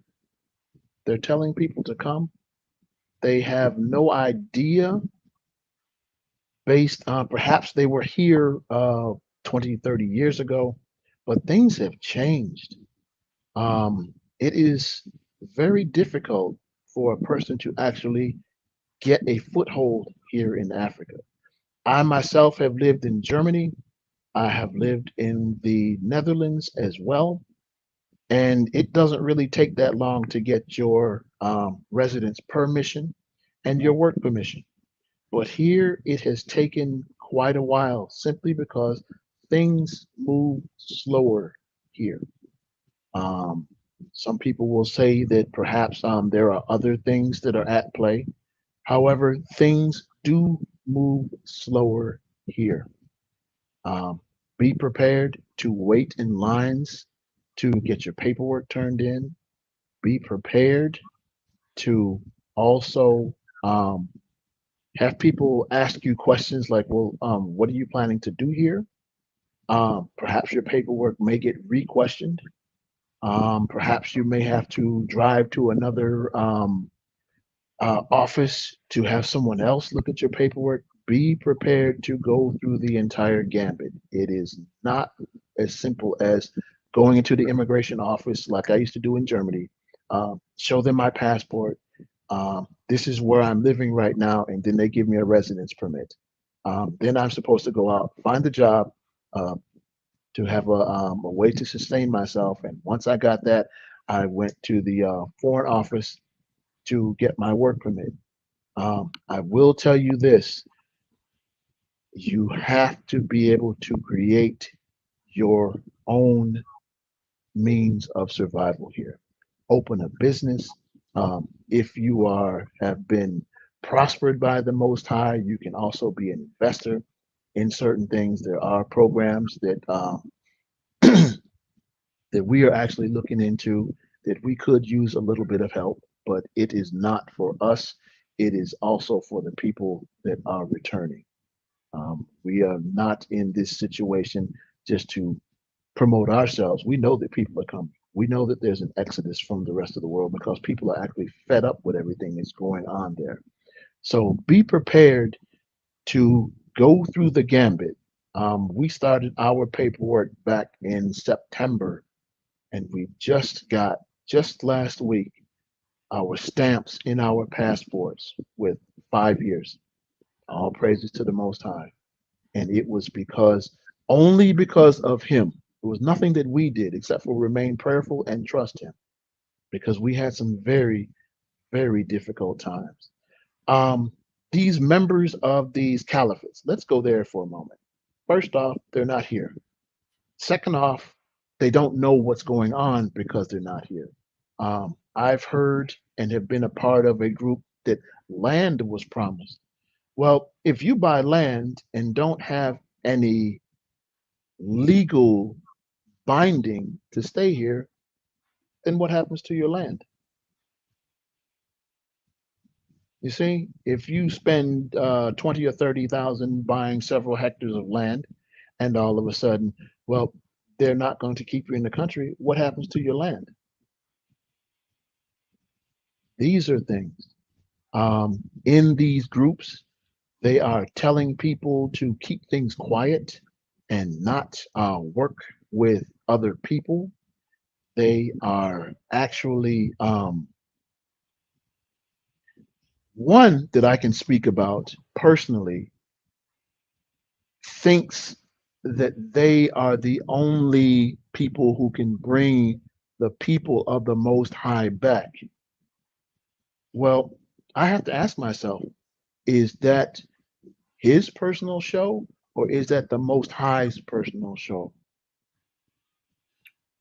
S4: They're telling people to come. They have no idea, based on perhaps they were here 20, 30 years ago, but things have changed. It is very difficult for a person to actually get a foothold here in Africa. I myself have lived in Germany. I have lived in the Netherlands as well. And it doesn't really take that long to get your residence permission and your work permission. But here it has taken quite a while simply because things move slower here. Um, some people will say that perhaps there are other things that are at play. However, things do move slower here. Um, be prepared to wait in lines to get your paperwork turned in. Be prepared to also have people ask you questions like, well, what are you planning to do here? Perhaps your paperwork may get re-questioned. Perhaps you may have to drive to another office to have someone else look at your paperwork. Be prepared to go through the entire gambit. It is not as simple as going into the immigration office like I used to do in Germany, show them my passport. This is where I'm living right now, and then they give me a residence permit. Then I'm supposed to go out, find a job, uh, to have a way to sustain myself. And once I got that, I went to the foreign office to get my work permit. I will tell you this, you have to be able to create your own means of survival here. Open a business. If you have been prospered by the Most High, you can also be an investor in certain things. There are programs that that we are actually looking into that we could use a little bit of help, but it is not for us. It is also for the people that are returning. We are not in this situation just to promote ourselves. We know that people are coming. We know that there's an exodus from the rest of the world because people are actually fed up with everything that's going on there. So be prepared to go through the gambit. We started our paperwork back in September, and we just last week, our stamps in our passports with 5 years. All praises to the Most High. And it was only because of him. It was nothing that we did except for remain prayerful and trust him, because we had some very, very difficult times. Um, these members of these caliphates, let's go there for a moment. First off, they're not here. Second off, they don't know what's going on because they're not here. I've heard and have been a part of a group that land was promised. Well, if you buy land and don't have any legal binding to stay here, then what happens to your land? You see, if you spend 20 or 30,000 buying several hectares of land, and all of a sudden, well, they're not going to keep you in the country, what happens to your land? These are things. In these groups, they are telling people to keep things quiet and not work with other people. They are actually one that I can speak about personally thinks that they are the only people who can bring the people of the Most High back. Well, I have to ask myself, is that his personal show or is that the Most High's personal show?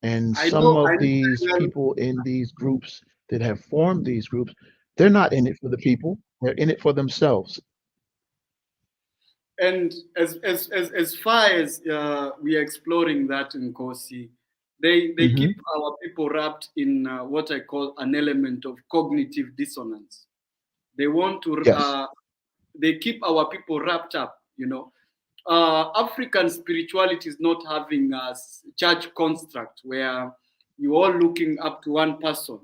S4: And some
S3: I
S4: of
S3: know
S4: these
S3: very well.
S4: people in these groups that have formed these groups, they're not in it for the people, they're in it for themselves.
S3: And as far as we are exploring that in Kosi, they keep
S4: Hmm.
S3: our people wrapped in what I call an element of cognitive dissonance. They want to
S4: Yes,
S3: they keep our people wrapped up. You know, African spirituality is not having a church construct where you're all looking up to one person.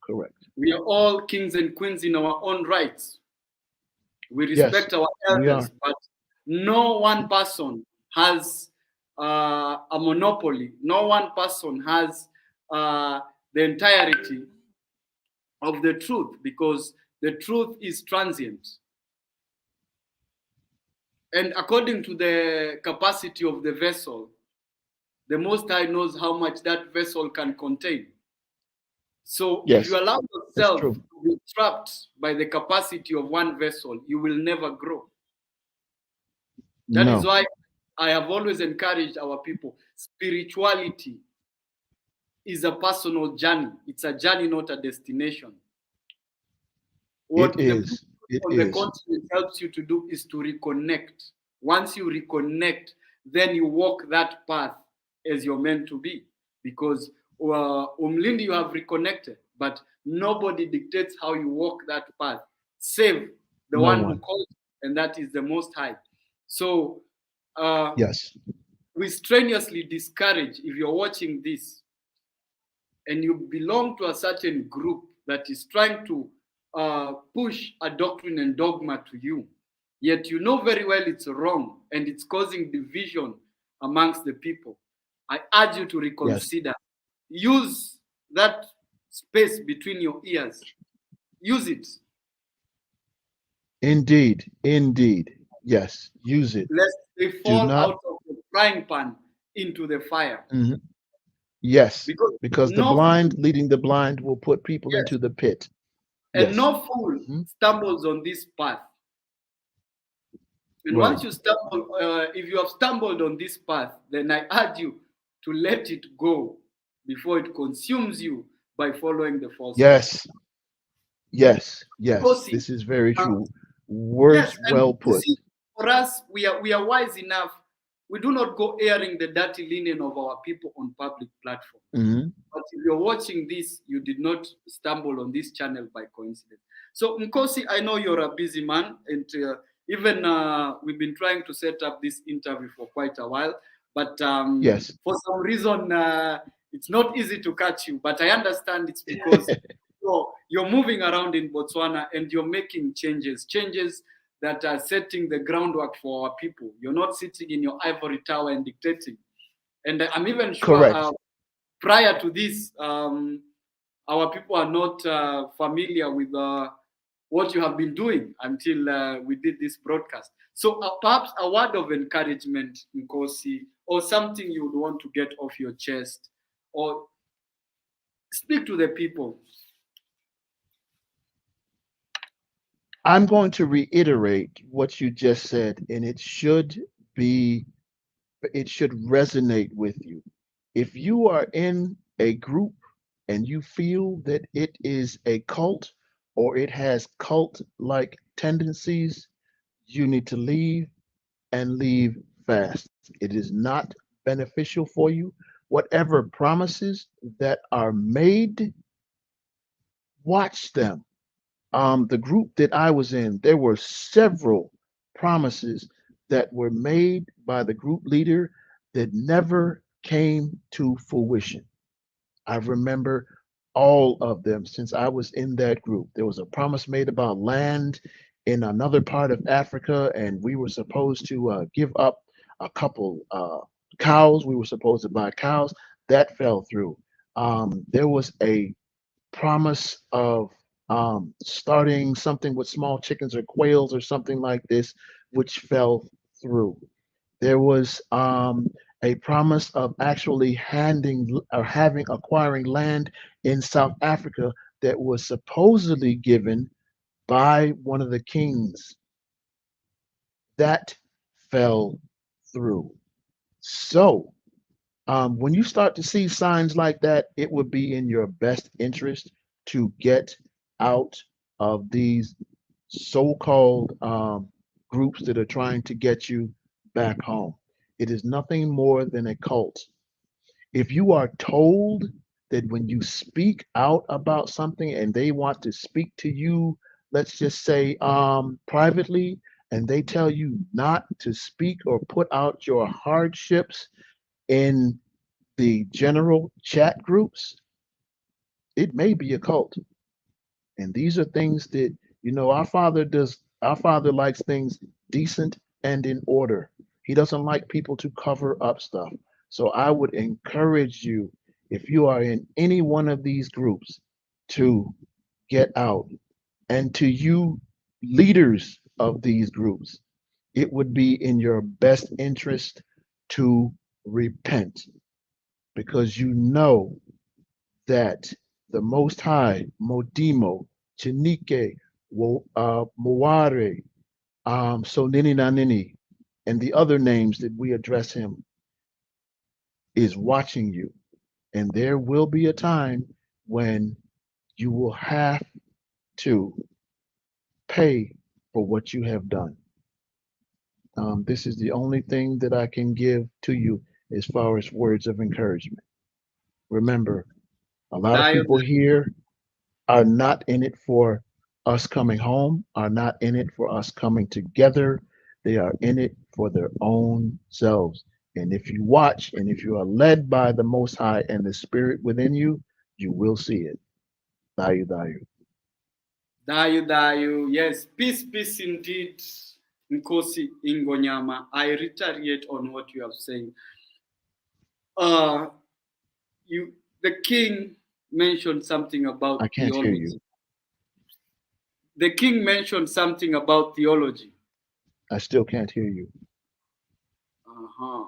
S4: correct.
S3: We are all kings and queens in our own rights. We
S4: Yes,
S3: respect our
S4: we are.
S3: elders, but no one person has a monopoly. No one person has the entirety of the truth because the truth is transient. And according to the capacity of the vessel, the Most High knows how much that vessel can contain. So if you
S4: Yes,
S3: allow
S4: that's
S3: yourself
S4: true.
S3: to be trapped by the capacity of one vessel, you will never grow. That is
S4: No,
S3: why I have always encouraged our people. Spirituality is a personal journey. It's a journey, not a destination.
S4: it
S3: What the book
S4: is. It
S3: on the
S4: is.
S3: continent helps you to do is to reconnect. Once you reconnect, then you walk that path as you're meant to be. Because Umlindi, you have reconnected, but nobody dictates how you walk that path, save the
S4: No
S3: one who
S4: one.
S3: calls, and that is the Most High. So uh,
S4: Yes.
S3: we strenuously discourage if you're watching this and you belong to a certain group that is trying to push a doctrine and dogma to you, yet you know very well it's wrong and it's causing division amongst the people. I urge you to
S4: Yes.
S3: reconsider. Use that space between your ears. Use it,
S4: Indeed. Indeed. Yes. Use it.
S3: lest they
S4: Do
S3: fall
S4: not.
S3: out of the frying pan into the fire.
S4: Mhm. Yes.
S3: Because
S4: Because the
S3: no fool,
S4: blind leading the blind will put people
S3: yes,
S4: into the pit.
S3: and
S4: Yes.
S3: no fool
S4: Mhm.
S3: stumbles on this path. And
S4: Right.
S3: once you stumble, if you have stumbled on this path, then I urge you to let it go before it consumes you by following the false teaching.
S4: Yes. Yes. Yes.
S3: Kosi,
S4: This is very
S3: uh,
S4: true.
S3: yes,
S4: Words
S3: and
S4: well
S3: you
S4: put.
S3: see, for us, we are wise enough. We do not go airing the dirty linen of our people on public platforms.
S4: Hmm.
S3: But if you're watching this, you did not stumble on this channel by coincidence. So, Nkosi, I know you're a busy man, and even we've been trying to set up this interview for quite a while, but
S4: Yes.
S3: for some reason, it's not easy to catch you. But I understand it's because you're moving around in Botswana and you're making changes that are setting the groundwork for our people. You're not sitting in your ivory tower and dictating. And I'm even sure
S4: Correct.
S3: prior to this, our people are not familiar with what you have been doing until we did this broadcast. So perhaps a word of encouragement, Nkosi, or something you would want to get off your chest, or speak to the people.
S4: I'm going to reiterate what you just said, and be, it should resonate with you. If you are in a group and you feel that it is a cult or it has cult like tendencies, you need to leave and leave fast. It is not beneficial for you. Whatever promises that are made, watch them. The group that I was in, there were several promises that were made by the group leader that never came to fruition. I remember all of them since I was in that group. There was a promise made about land in another part of Africa, and we were supposed to give up a couple cows. We were supposed to buy cows. That fell through. There was a promise of starting something with small chickens or quails or something like this, which fell through. There was a promise of actually handing or having acquiring land in South Africa that was supposedly given by one of the kings. That fell through. So when you start to see signs like that, it would be in your best interest to get out of these so-called groups that are trying to get you back home. It is nothing more than a cult. If you are told that when you speak out about something and they want to speak to you, let's just say privately, and they tell you not to speak or put out your hardships in the general chat groups, it may be a cult. And these are things that, our father likes things decent and in order. He doesn't like people to cover up stuff. So I would encourage you, if you are in any one of these groups, to get out. And to you, leaders of these groups, it would be in your best interest to repent, because you know that the Most High, Modimo, Chinike, Moare, Sonini Nanini, and the other names that we address him, is watching you. And there will be a time when you will have to pay for what you have done. This is the only thing that I can give to you as far as words of encouragement. Remember, a lot of
S3: Dayo,
S4: people here are not in it for us coming home, are not in it for us coming together. They are in it for their own selves. And if you watch and if you are led by the Most High and the Spirit within you, you will see it. Dayu, dayu.
S3: Dayo. Yes, peace, peace indeed. Nkosi Ingonyama. I retaliate on what you have said. The king mentioned something
S4: I
S3: about
S4: can't hear
S3: theology.
S4: you.
S3: The king mentioned something about theology.
S4: I still can't hear you.
S3: Uh-huh.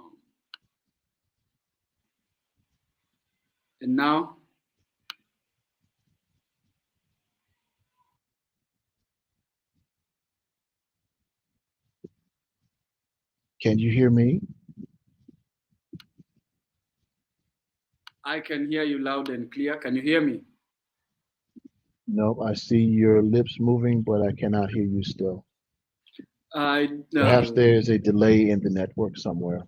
S3: And now?
S4: Can you hear me?
S3: I can hear you loud and clear. Can you hear me?
S4: No, I see your lips moving, but I cannot hear you still. Perhaps
S3: No.
S4: there's a delay in the network somewhere.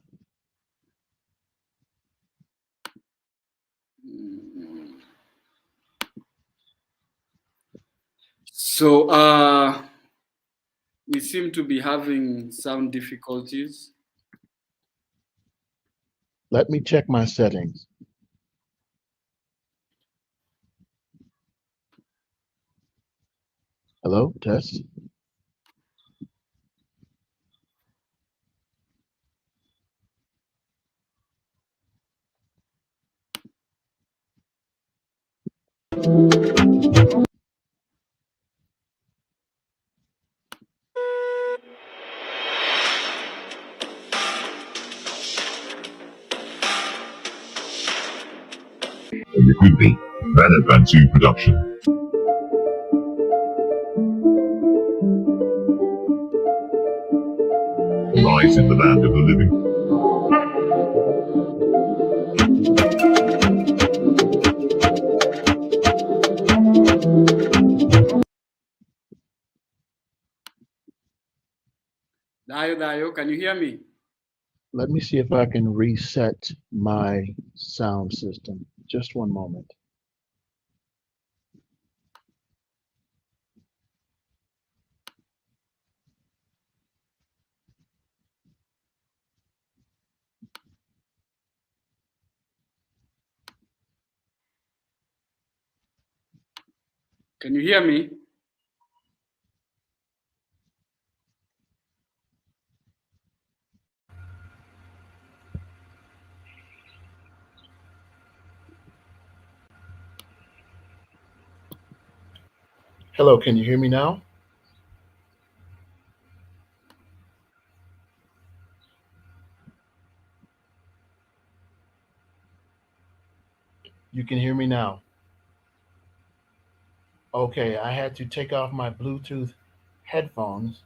S3: So we seem to be having some difficulties.
S4: Let me check my settings. Hello, test.
S2: A Liquidity, Van Bantu production. Rise in the land of the living.
S3: Dayo, can you hear me?
S4: Let me see if I can reset my sound system. Just one moment.
S3: Can you hear me?
S4: Hello, can you hear me now? You can hear me now. Okay, I had to take off my Bluetooth headphones,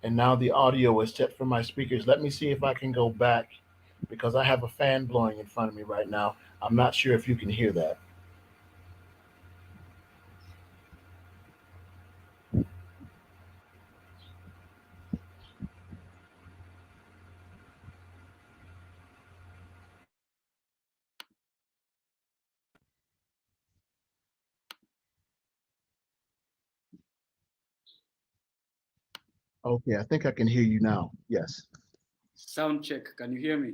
S4: and now the audio is set for my speakers. Let me see if I can go back because I have a fan blowing in front of me right now. I'm not sure if you can hear that. Okay, I think I can hear you now. Yes.
S3: Sound check. Can you hear me?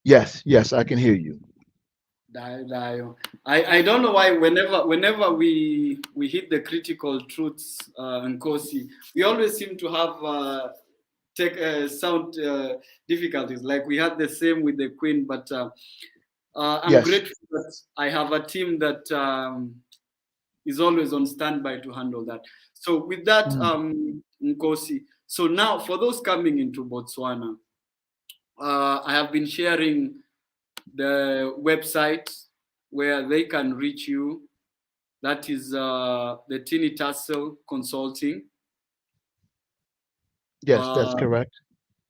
S4: Yes, I can hear you.
S3: Dayo. I don't know why whenever we hit the critical truths and Nkosi, we always seem to have tech sound difficulties. Like we had the same with the Queen, but I'm
S4: Yes.
S3: grateful that I have a team that is always on standby to handle that. So with that,
S4: Mm,
S3: Nkosi. So now for those coming into Botswana, I have been sharing the website where they can reach you. That is the Tini Tassel Consulting.
S4: yes, that's
S3: Uh,
S4: correct.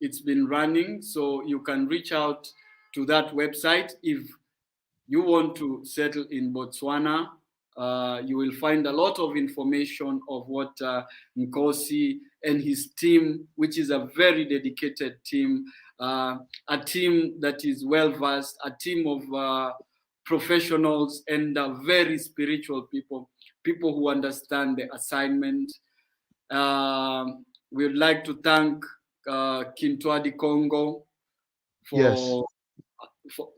S3: it's been running, so you can reach out to that website if you want to settle in Botswana. You will find a lot of information of what Nkosi and his team, which is a very dedicated team, a team that is well versed, a team of professionals and very spiritual people, people who understand the assignment. We would like to thank Kintwadi Congo
S4: Yes,
S3: for for,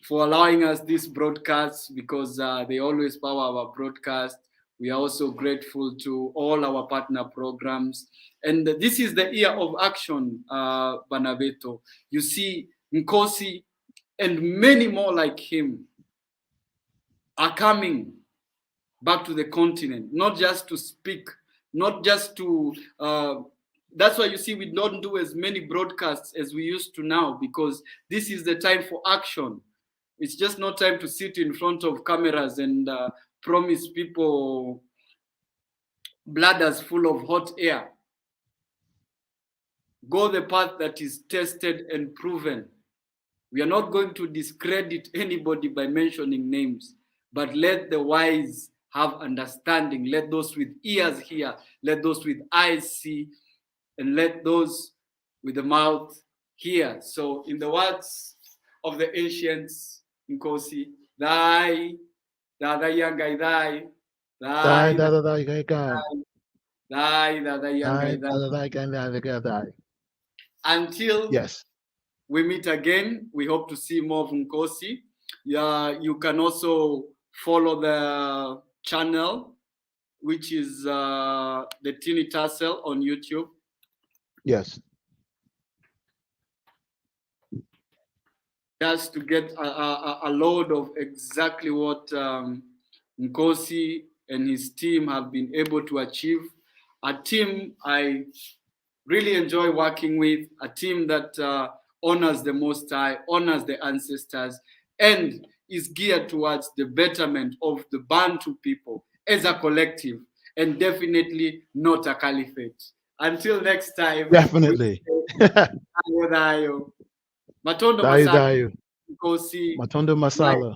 S3: for allowing us this broadcast because they always power our broadcast. We are also grateful to all our partner programs. And this is the year of action, Banaveto. You see, Nkosi and many more like him are coming back to the continent, not just to speak, not just to. That's why you see we don't do as many broadcasts as we used to now because this is the time for action. It's just not time to sit in front of cameras and promise people bladders full of hot air. Go the path that is tested and proven. We are not going to discredit anybody by mentioning names, but let the wise have understanding. Let those with ears hear, let those with eyes see, and let those with the mouth hear. So, in the words of the ancients, Nkosi, thy, Dada Yangai, thy,
S4: die,
S3: thy,
S4: die, die, die, die, die,
S3: thy, Dada
S4: die,
S3: Yangai, thy.
S4: die, die, die, die, die, die.
S3: Until
S4: Yes,
S3: we meet again. We hope to see more of Nkosi. Yeah, you can also follow the channel, which is the Tini Tassel on YouTube.
S4: yes,
S3: Just to get a load of exactly what Nkosi and his team have been able to achieve. A team I really enjoy working with, a team that honors the Most High, honors the ancestors, and is geared towards the betterment of the Bantu people as a collective, and definitely not a caliphate. Until next time, we
S4: definitely.
S3: say, Dayo, Dayo. Matondo
S4: Die,
S3: Masala,
S4: die.
S3: Nkosi,
S4: Matondo
S3: my
S4: Masala.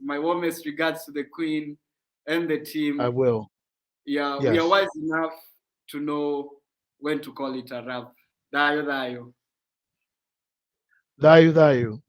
S3: my warmest regards to the Queen and the
S4: I
S3: team.
S4: will.
S3: Yeah, we are
S4: Yes.
S3: wise enough to know when to call it a wrap. Dayo dayo.
S4: Dayu dayu.